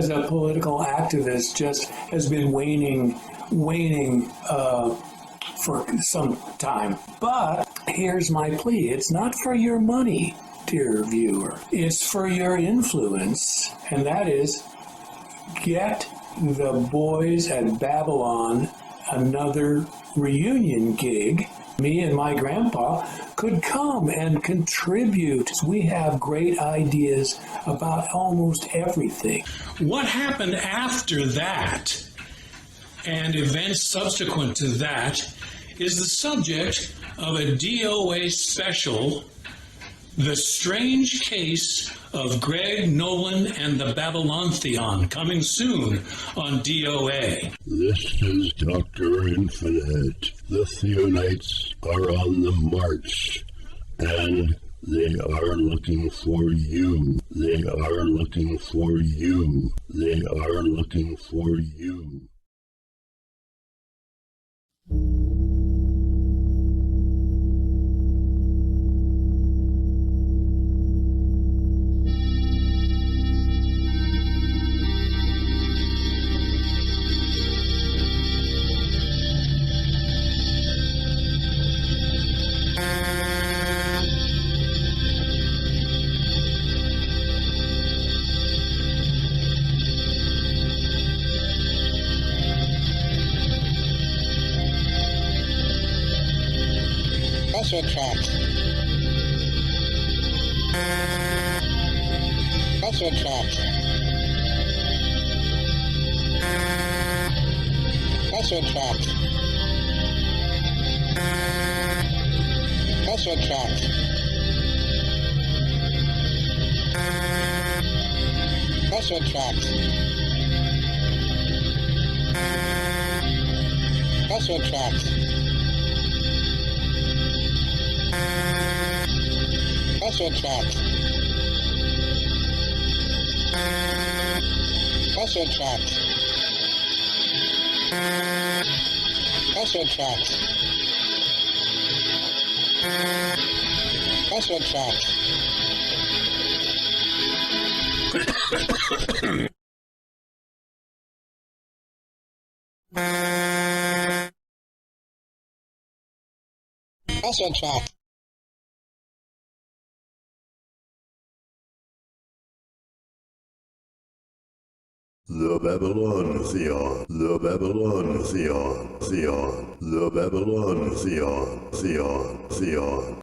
a political activist just has been waning for some time. But here's my plea. It's not for your money, dear viewer. It's for your influence. And that is, get the boys at Babylon another reunion gig. Me and my grandpa could come and contribute. We have great ideas about almost everything. What happened after that and events subsequent to that is the subject of a DOA special, The Strange Case of Greg Nolan and the Babylonthaeon, coming soon on DOA. This is Dr. Infinite. The Theonites are on the march, and they are looking for you. They are looking for you. They are looking for you. Pressure tracks. Pressure tracks. Pressure tracks. Pressure tracks. Pressure tracks. Pressure tracks. Pressure tracks. Pressure tracks. Pressure tracks. Pressure tracks. Pressure tracks. The Babylonthaeon, the Babylonthaeon, Theon, the Babylonthaeon, Theon, Theon.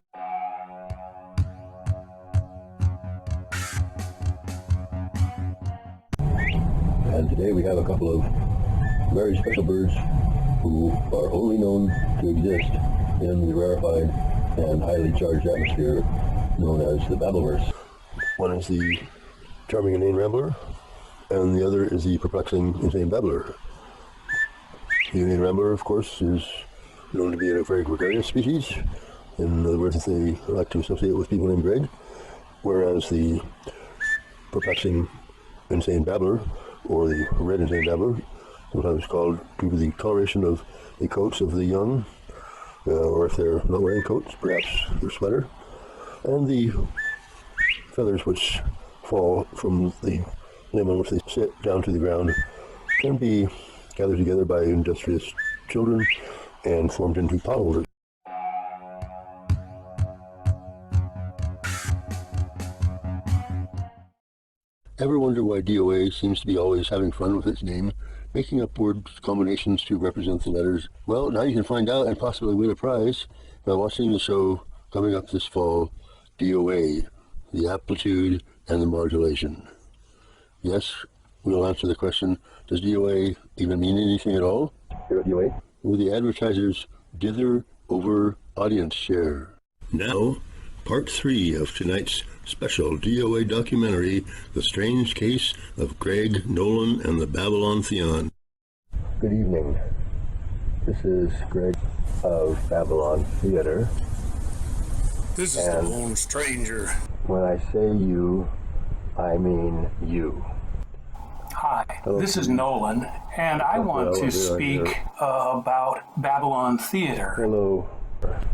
And today we have a couple of very special birds who are only known to exist in the rarefied and highly charged atmosphere known as the Babbleverse. One is the charming inane rambler, and the other is the perplexing insane babbler. The inane rambler, of course, is known to be a very gregarious species. In other words, they like to associate with people named Greg, whereas the perplexing insane babbler, or the red insane babbler, sometimes called due to the coloration of the coats of the young, or if they're not wearing coats, perhaps their sweater, and the feathers which fall from the limb on which they sit down to the ground can be gathered together by industrious children and formed into potholders. Ever wonder why DOA seems to be always having fun with its name, making up word combinations to represent the letters? Well, now you can find out and possibly win a prize by watching the show coming up this fall, DOA, the amplitude and the modulation. Yes, We'll answer the question, does DOA even mean anything at all? Here at DOA, will the advertisers dither over audience share? Now, part 3 of tonight's special DOA documentary, The Strange Case of Greg Nolan and the Babylonthaeon. Good evening. This is Greg of Babylon Theater. This is the lone stranger. When I say you, I mean you. Hi, this is Nolan, and I want to speak about Babylon Theater. Hello.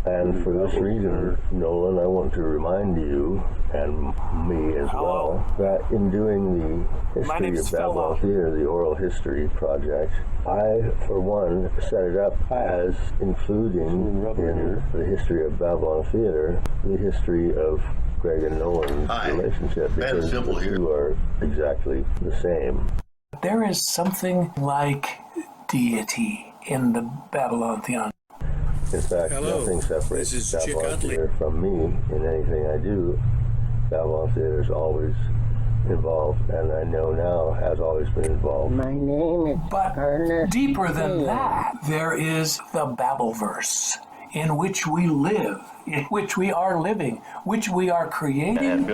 And for this reason, Nolan, I want to remind you, and me as well, that in doing the history of Babylon Theater, the oral history project, I, for one, set it up as including in the history of Babylon Theater, the history of Greg and Nolan's relationship, because the two are exactly the same. There is something like deity in the Babylonthaeon. In fact, nothing separates Babylon Theater from me in anything I do. Babylon Theater is always involved, and I know now has always been involved. My name is But deeper than that, there is the Babbleverse, in which we live, in which we are living, which we are creating and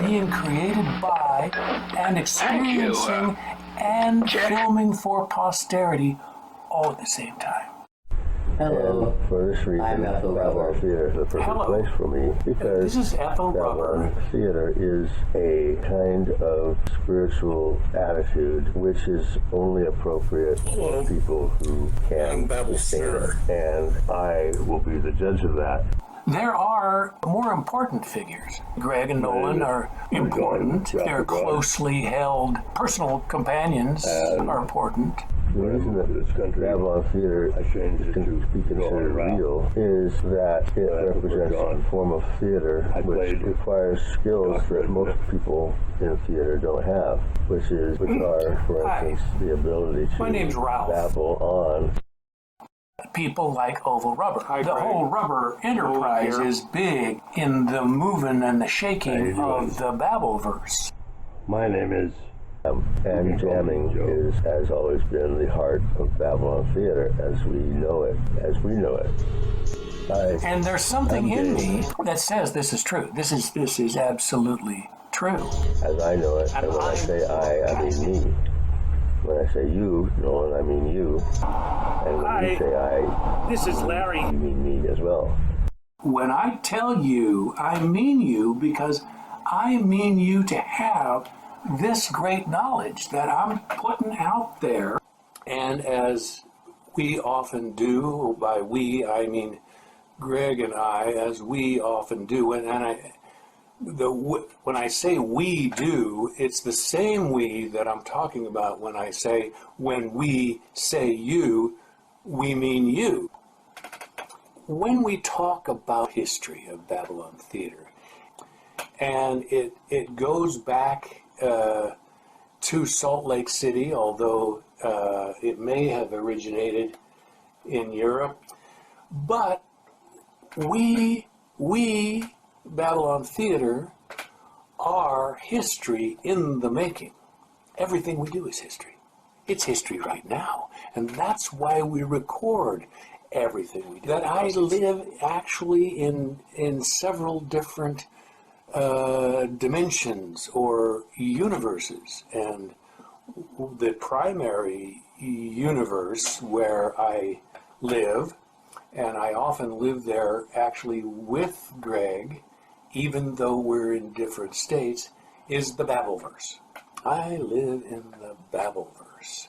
being created by and experiencing and filming for posterity all at the same time. Hello. And for this reason, Babylon Theater is the perfect place for me, because this is Babylon Theater is a kind of spiritual attitude which is only appropriate for people who can sustain it, and I will be the judge of that. There are more important figures. Greg and Nolan are important. Their closely held personal companions are important. The reason that Babylon Theater can be considered real is that it represents a form of theater which requires skills that most people in theater don't have, which are, for instance, the ability to babble on. People like Oval Rubber. The whole rubber enterprise is big in the moving and the shaking of the Babbleverse. My name is and jamming has always been the heart of Babylon Theater as we know it. And there's something in me that says this is true. This is absolutely true. As I know it, and when I say I mean me. When I say you, Nolan, I mean you. And when you say I, this is Larry. You mean me as well. When I tell you, I mean you, because I mean you to have this great knowledge that I'm putting out there. And as we often do, by we, I mean Greg and I, as we often do, when I say we do, it's the same we that I'm talking about when I say, when we say you, we mean you. When we talk about history of Babylon Theater, and it goes back to Salt Lake City, although it may have originated in Europe, but we Babylon Theater are history in the making. Everything we do is history. It's history right now. And that's why we record everything we do. That I live actually in several different dimensions or universes. And the primary universe where I live, and I often live there actually with Greg, even though we're in different states, is the Babbleverse. I live in the Babbleverse.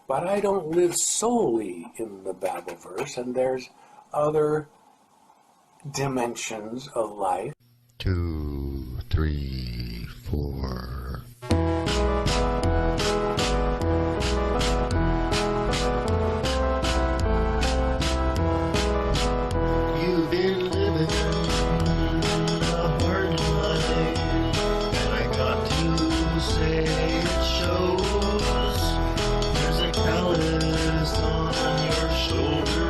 But I don't live solely in the Babbleverse, and there's other dimensions of life. 2, 3, 4. You've been living a hard life, and I got to say it shows. There's a callus on your shoulder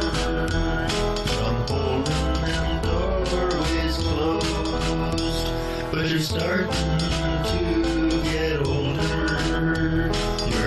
from holding them doorways closed, but you're starting to get older. You're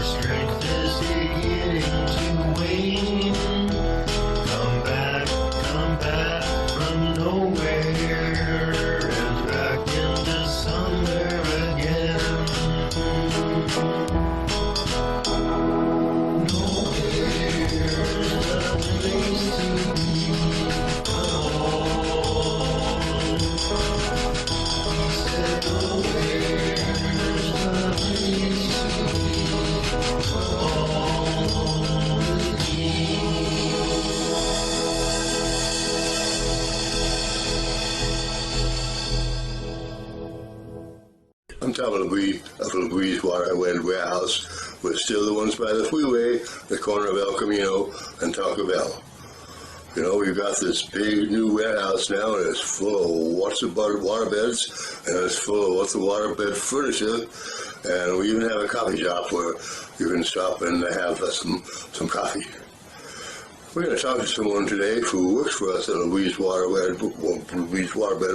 top of the Louise Waterway Warehouse. We're still the ones by the freeway, the corner of El Camino and Taco Bell. You know, we've got this big new warehouse now, and it's full of water beds, and it's full of what's the waterbed furniture, and we even have a coffee shop where you can stop and have some coffee. We're going to talk to someone today who works for us at Louise Waterbed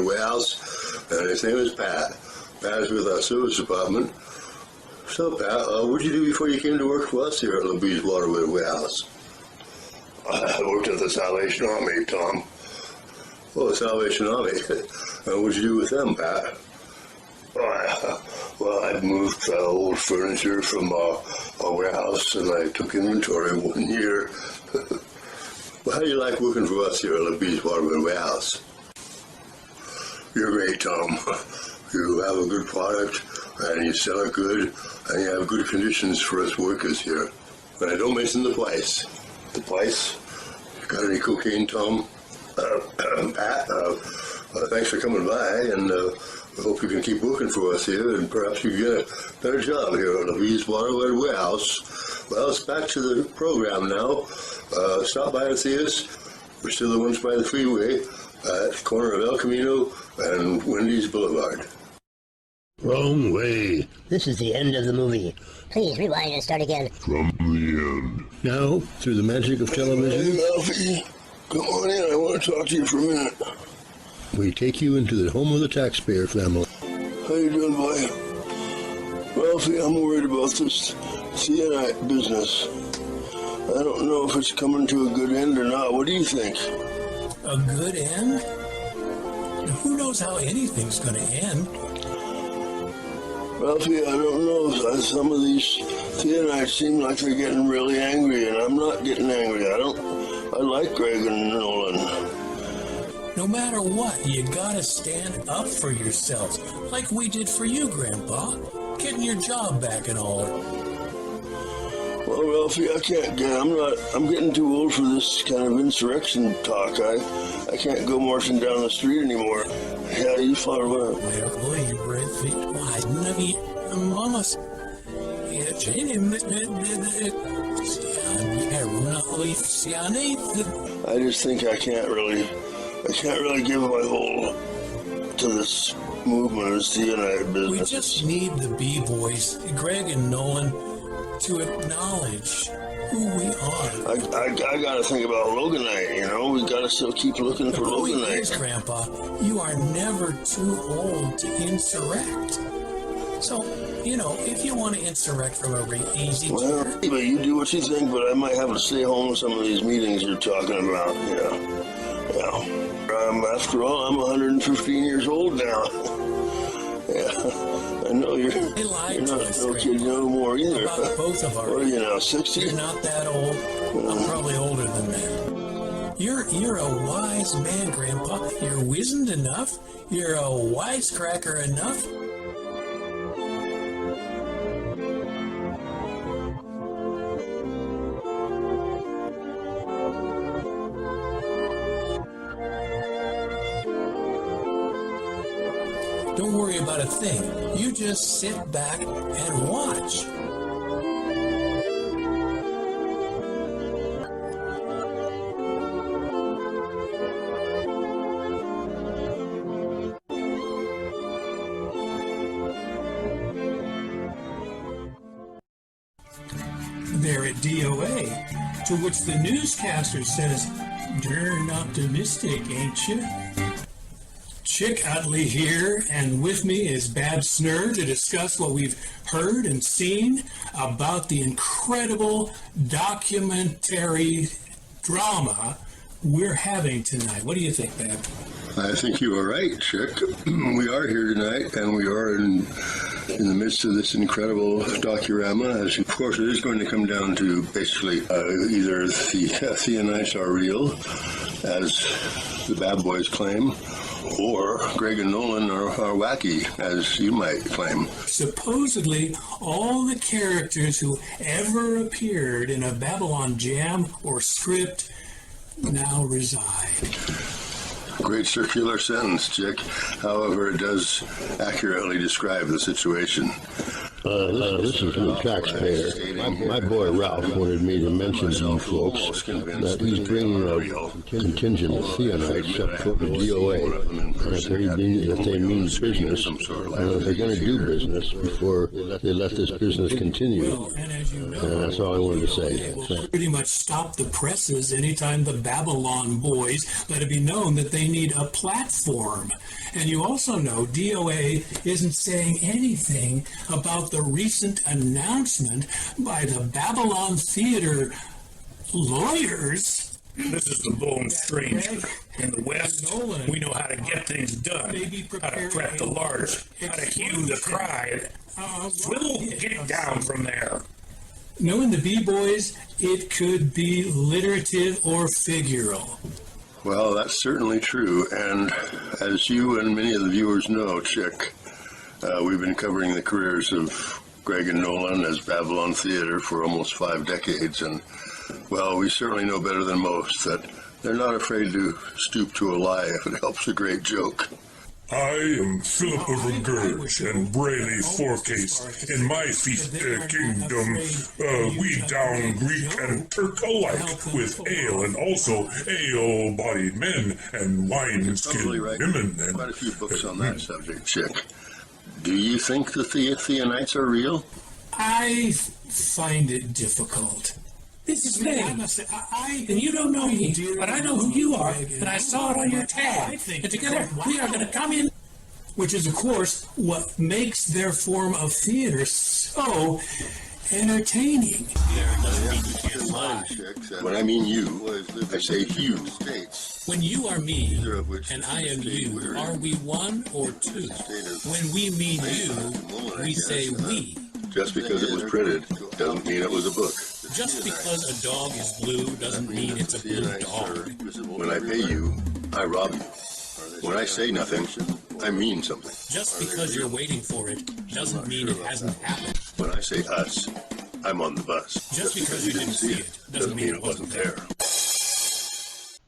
Warehouse, and his name is Pat. Pat is with our service department. So, Pat, what did you do before you came to work for us here at Louise Waterbed Warehouse? I worked at the Salvation Army, Tom. Oh, the Salvation Army. What did you do with them, Pat? Well, I moved old furniture from our warehouse, and I took inventory 1 year. Well, how do you like working for us here at Louise Waterbed Warehouse? You're great, Tom. You have a good product, and you sell it good, and you have good conditions for us workers here. And I don't mention the price. The price? Got any cocaine, Tom? Pat, thanks for coming by, and I hope you can keep working for us here, and perhaps you can get a better job here at Louise Waterbed Warehouse. Well, it's back to the program now. Stop by and see us. We're still the ones by the freeway at the corner of El Camino and Wendy's Boulevard. Wrong way. This is the end of the movie. Please rewind and start again. From the end. Now, through the magic of television, Hey, Ralphie, come on in. I want to talk to you for a minute. we take you into the home of the taxpayer family. How you doing, boy? Ralphie, I'm worried about this CNI business. I don't know if it's coming to a good end or not. What do you think? A good end? Who knows how anything's going to end? Ralphie, I don't know. Some of these Theonites seem like they're getting really angry, and I'm not getting angry. I like Greg and Nolan. No matter what, you gotta stand up for yourselves, like we did for you, Grandpa. Getting your job back and all. Well, Ralphie, I'm getting too old for this kind of insurrection talk. I can't go marching down the street anymore. Yeah, you follow what? I just think I can't really give my whole to this movement of CNI business. We just need the B-boys, Greg and Nolan, to acknowledge who we are. I gotta think about Loganite, you know? We gotta still keep looking for Loganite. The point is, Grandpa, you are never too old to insurrect. So, you know, if you want to insurrect from a easy well, but you do what you think, but I might have to stay home with some of these meetings you're talking about, you know. Yeah. After all, I'm 115 years old now. Yeah. I know you're not no kid no more either. About both of our What are you now, 60? You're not that old. I'm probably older than that. You're a wise man, Grandpa. You're wizened enough. You're a wisecracker enough. Don't worry about a thing. You just sit back and watch. They're at DOA, to which the newscaster says, "Darn optimistic, ain't you?" Chick Utley here, and with me is Bab Snur to discuss what we've heard and seen about the incredible documentary drama we're having tonight. What do you think, Bab? I think you are right, Chick. We are here tonight, and we are in the midst of this incredible docurama. As of course, it is going to come down to basically either the Theonites are real, as the Bad Boys claim, or Greg and Nolan are wacky, as you might claim. Supposedly, all the characters who ever appeared in a Babylon jam or script now reside. Great circular sentence, Chick. However, it does accurately describe the situation. This is from the taxpayer. My boy Ralph wanted me to mention to you folks that he's bringing a contingent of Theonites up for the DOA. And if they mean business, they're going to do business before they let this business continue. And as you know, That's all I wanted to say. So, pretty much stop the presses anytime the Babylon boys let it be known that they need a platform. And you also know DOA isn't saying anything about the recent announcement by the Babylon Theater lawyers. This is the bone stranger. In the West, we know how to get things done, how to prep the large, how to hew the cry. We'll get down from there. Knowing the B-boys, it could be literative or figural. Well, that's certainly true, and as you and many of the viewers know, Chick, we've been covering the careers of Greg and Nolan as Babylon Theater for almost 5 decades, and, well, we certainly know better than most that they're not afraid to stoop to a lie if it helps a great joke. I am Philip of Regurge and Brayley Forecase. In my kingdom, we down Greek and Turk alike with ale, and also ale-bodied men and wine-skinned women. And quite a few books on that subject, Chick. Do you think the Theonites are real? I find it difficult. This is me, and you don't know me, but I know who you are, and I saw it on your tag, and together we are going to come in. Which is, of course, what makes their form of theater so entertaining. When I mean you, I say you. When you are me, and I am you, are we one or two? When we mean you, we say we. Just because it was printed doesn't mean it was a book. Just because a dog is blue doesn't mean it's a blue dog. When I pay you, I rob you. When I say nothing, I mean something. Just because you're waiting for it doesn't mean it hasn't happened. When I say us, I'm on the bus. Just because you didn't see it doesn't mean it wasn't there.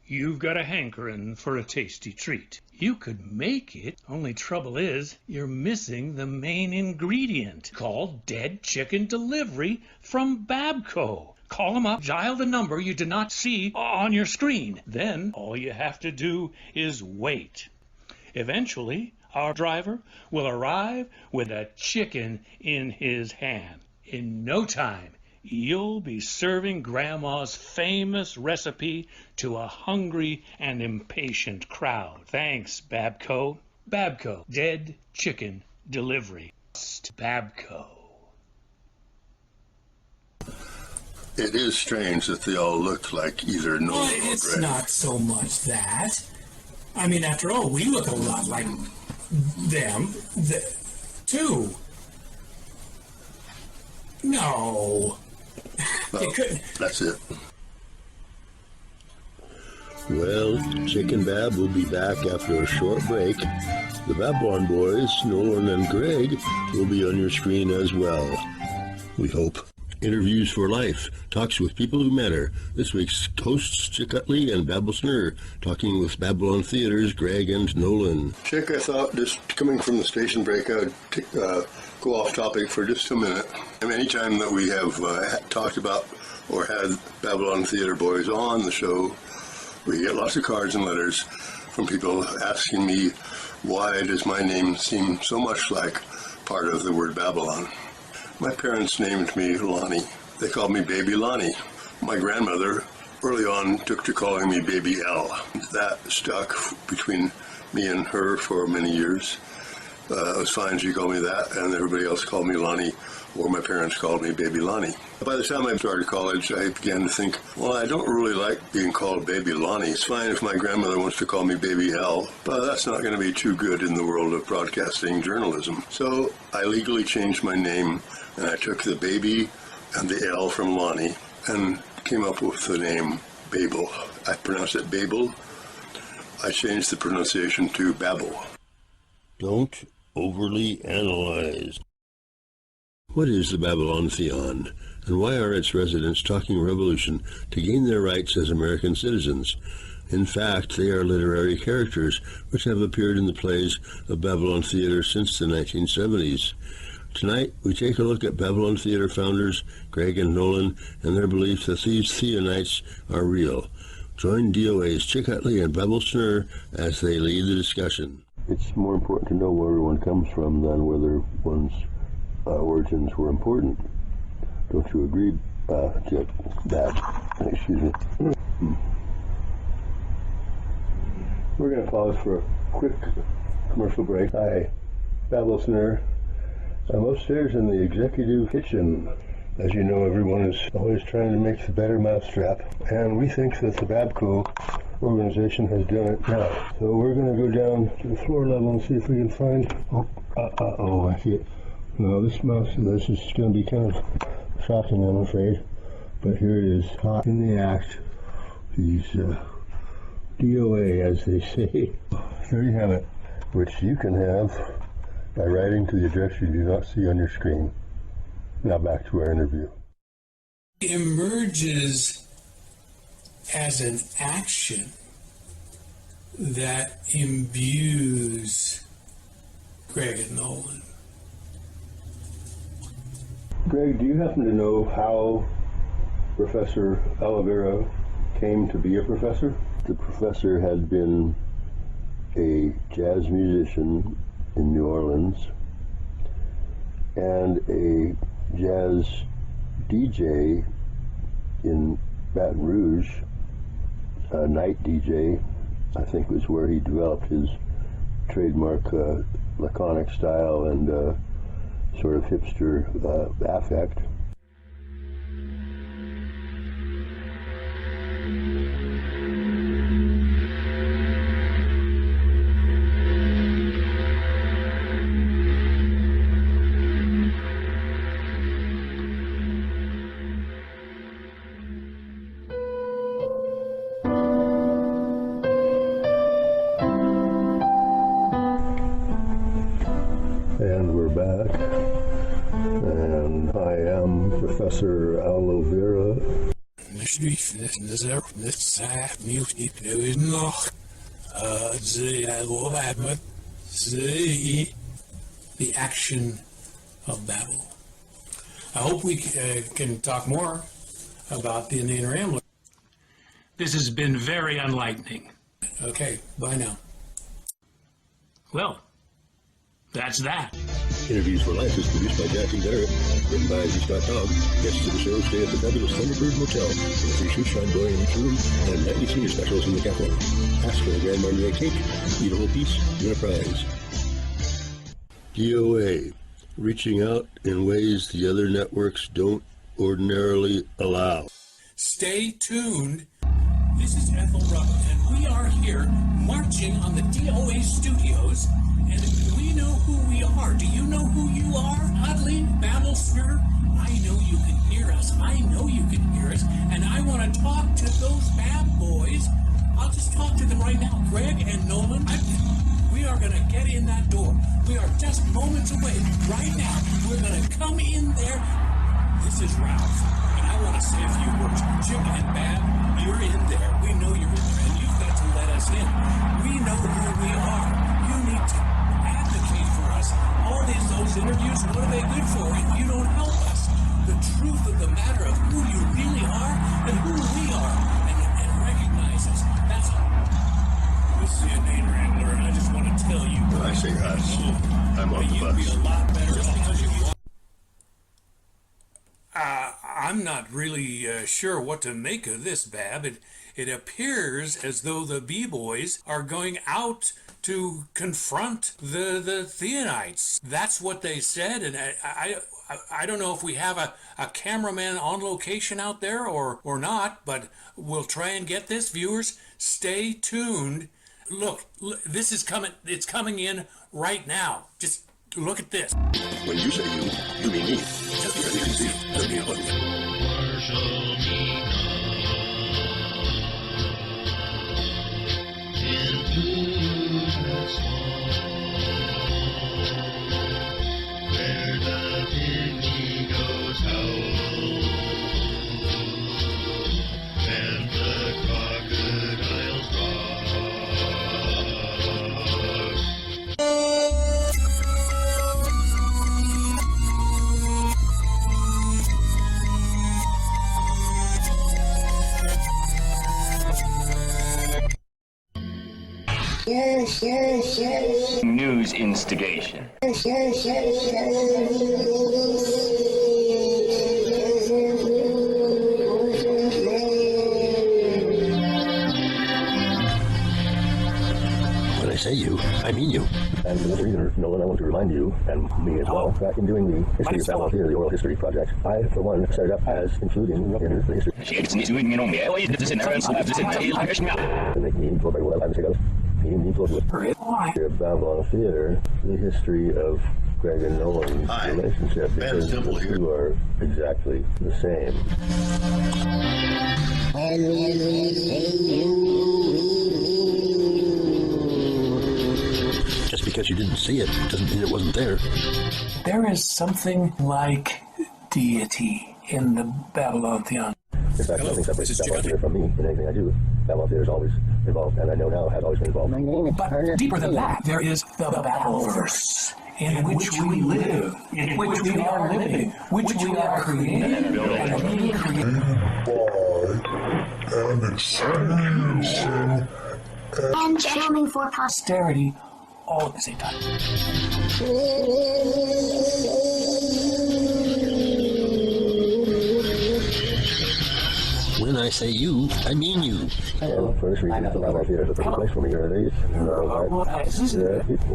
You've got a hankering for a tasty treat. You could make it, only trouble is you're missing the main ingredient, called dead chicken delivery from Babco. Call them up, dial the number you did not see on your screen. Then all you have to do is wait. Eventually, our driver will arrive with a chicken in his hand. In no time, you'll be serving Grandma's famous recipe to a hungry and impatient crowd. Thanks, Babco. Babco, dead chicken delivery. Babco. It is strange that they all look like either Nolan or Greg. It's not so much that. I mean, after all, we look a lot like them, too. No. Well, that's it. well, Chick and Bab will be back after a short break. The Babylon boys, Nolan and Greg, will be on your screen as well. We hope. Interviews for Life talks with people who matter. This week's hosts, Chick Utley and Babble Snurr, talking with Babylon Theater's Greg and Nolan. Chick, I thought just coming from the station break, I would go off topic for just a minute. And anytime that we have talked about or had Babylon Theater boys on the show, we get lots of cards and letters from people asking me, why does my name seem so much like part of the word Babylon? My parents named me Lonnie. They called me Baby Lonnie. My grandmother early on took to calling me Baby L. That stuck between me and her for many years. It was fine she called me that, and everybody else called me Lonnie, or my parents called me Baby Lonnie. By the time I started college, I began to think, well, I don't really like being called Baby Lonnie. It's fine if my grandmother wants to call me Baby L, but that's not going to be too good in the world of broadcasting journalism. So I legally changed my name, and I took the baby and the L from Lonnie and came up with the name Babel. I pronounce it Babel. I changed the pronunciation to Babel. Don't overly analyze. What is the Babylonthaeon, and why are its residents talking revolution to gain their rights as American citizens? In fact, they are literary characters which have appeared in the plays of Babylon Theater since the 1970s. Tonight, we take a look at Babylon Theater founders Greg and Nolan and their belief that these Theonites are real. Join DOA's Chick Utley and Babble Snurr as they lead the discussion. It's more important to know where everyone comes from than whether one's origins were important. Don't you agree, Chick? Excuse me. We're going to pause for a quick commercial break. Hi, Babble Snurr. I'm upstairs in the executive kitchen. As you know, everyone is always trying to make the better mousetrap, and we think that the Babco organization has done it now. So we're going to go down to the floor level and see if we can find... I see it. No, this is going to be kind of shocking, I'm afraid. But here it is, hot in the act. These DOA, as they say. There you have it, which you can have by writing to the address you do not see on your screen. Now back to our interview. Emerges as an action that imbues Greg and Nolan. Greg, do you happen to know how Professor Oliveira came to be a professor? The professor had been a jazz musician in New Orleans and a jazz DJ in Baton Rouge, a night DJ, I think was where he developed his trademark laconic style and sort of hipster affect. And we're back, and I am Professor Oliveira. The action of Babel. I hope we can talk more about the Indian Rambler. This has been very enlightening. Okay, bye now. Well, that's that. Interviews for Life is produced by Jackie Barrett, written by Z.Dog. Guests to the show stay at the fabulous Thunderbird Motel with a free shoe shine boy in each room and nightly senior specials in the cafe. Ask for a Grand Marnier cake, eat a whole piece, win a prize. DOA, reaching out in ways the other networks don't ordinarily allow. Stay tuned. This is Ethel Rupp, and we are here marching on the DOA studios, and we know who we are. Do you know who you are, Utley, Babble Snurr? I know you can hear us. I know you can hear us, and I want to talk to those bad boys. I'll just talk to them right now. Greg and Nolan, we are going to get in that door. We are just moments away. Right now, we're going to come in there. This is Ralph, and I want to say a few words. Chick and Bab, you're in there. We know you're in there, and you've got to let us in. We know who we are. You need to advocate for us. All those interviews, what are they good for if you don't help us? The truth of the matter of who you really are and who we are, and recognize us. That's all. This is the Indian Rambler, and I just want to tell you. When I say us, I'm on the bus. You'd be a lot better just because you want. I'm not really sure what to make of this, Bab. It appears as though the B-boys are going out to confront the Theonites. That's what they said, and I don't know if we have a cameraman on location out there or not, but we'll try and get this. Viewers, stay tuned. Look, this is coming. It's coming in right now. Just look at this. When you say you mean me. As you can see, let me help you. And the crocodiles News instigation. When I say you, I mean you. And for this reason, Nolan, I want to remind you, and me as well, that in doing the History of Babylon Theater, the oral history project, I, for one, started up as including in the history. Of Babylon Theater, the history of Greg and Nolan's relationship, because the two are exactly the same. Just because you didn't see it doesn't mean it wasn't there. There is something like deity in the Babylonthaeon. In fact, nothing separates Babylon Theater from me in anything I do. Babylon Theater is always involved, and I know now has always been involved. But deeper than that, there is the Babbleverse, in which we live, in which we are living, which we are creating, and recreating. And exciting. And charming for posterity, all at the same time. When I say you, I mean you. And for this reason, the Babylon Theater is a perfect place for me. There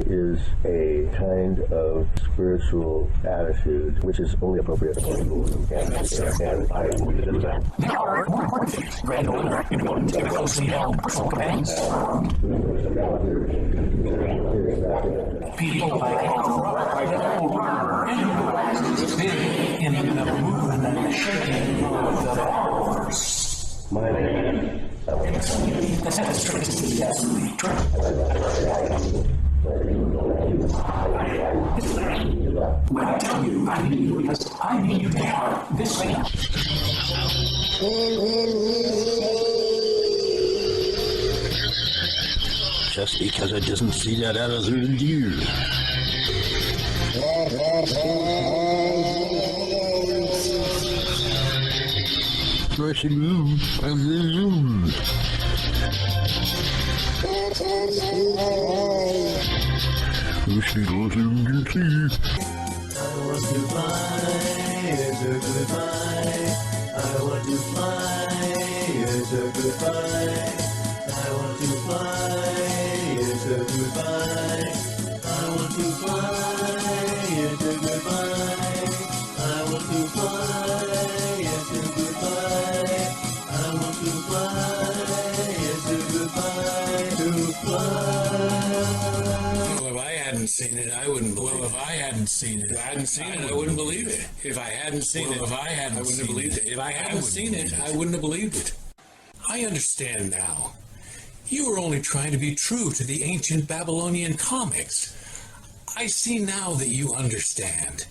is a kind of spiritual attitude which is only appropriate for people and I would do that. There are more important things. Grand order, typical closely held personal companions. People like in the movement and the shaking of the Babbleverse. My name the sentence traces to the absolute truth. When I tell you, I mean you because I mean you are this way. Just because I doesn't see that attitude in you. Dressing room, I'm the room. She goes in to see. I want to fly, it's a goodbye. I want to fly, it's a goodbye. I want to fly, it's a goodbye. I want to fly, it's a goodbye. I want to fly, it's a goodbye. I want to fly, it's a goodbye. To fly. Well, if I hadn't seen it, I wouldn't believe it. Well, if I hadn't seen it, I wouldn't believe it. If I hadn't seen it, I wouldn't have believed it. If I hadn't seen it, I wouldn't have believed it. I understand now. You were only trying to be true to the ancient Babylonian comics. I see now that you understand.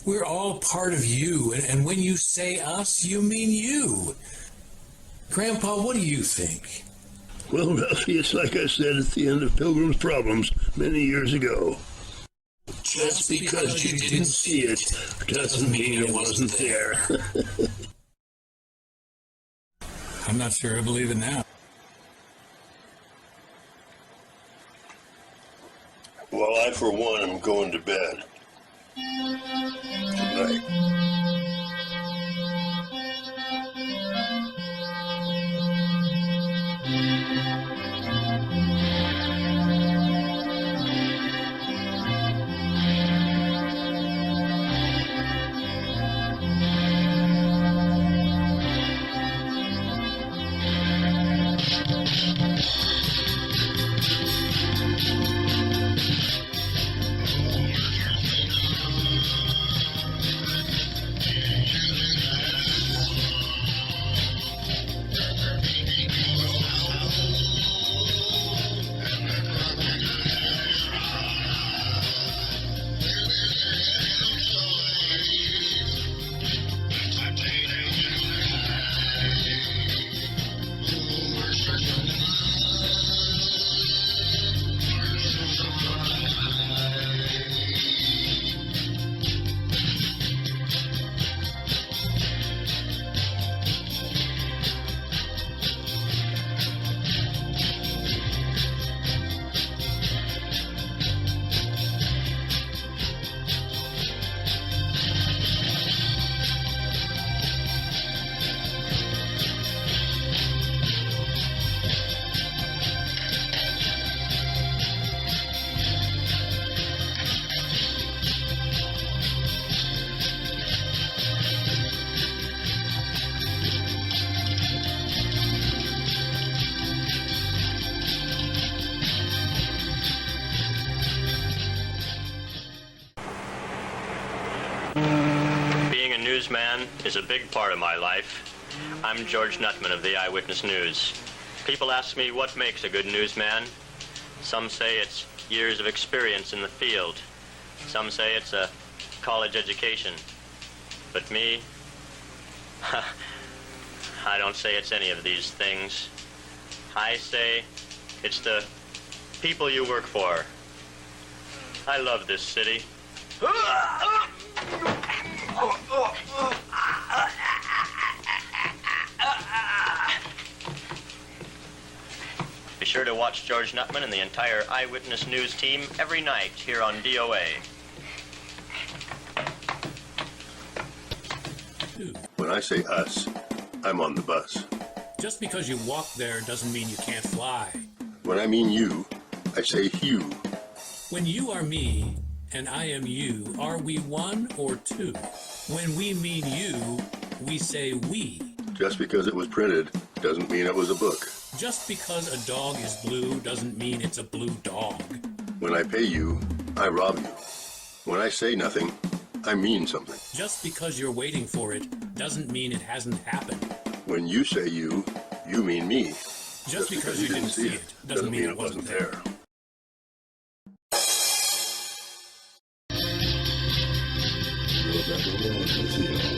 We're all part of you, and when you say us, you mean you. Grandpa, what do you think? Well, Ralphie, it's like I said at the end of Pilgrim's Problems many years ago. Just because you didn't see it doesn't mean it wasn't there. I'm not sure I believe it now. Well, I, for one, am going to bed. Good night. newsman is a big part of my life. I'm George Nutman of the Eyewitness News. People ask me what makes a good newsman. Some say it's years of experience in the field. Some say it's a college education. But me, I don't say it's any of these things. I say it's the people you work for. I love this city. Be sure to watch George Nutman and the entire Eyewitness News team every night here on DOA. When I say us, I'm on the bus. Just because you walk there doesn't mean you can't fly. When I mean you, I say you. When you are me and I am you, are we one or two? When we mean you, we say we. Just because it was printed doesn't mean it was a book. Just because a dog is blue doesn't mean it's a blue dog. When I pay you, I rob you. When I say nothing, I mean something. Just because you're waiting for it doesn't mean it hasn't happened. When you say you mean me. Just because you didn't see it doesn't mean it wasn't there. The Babbleverse.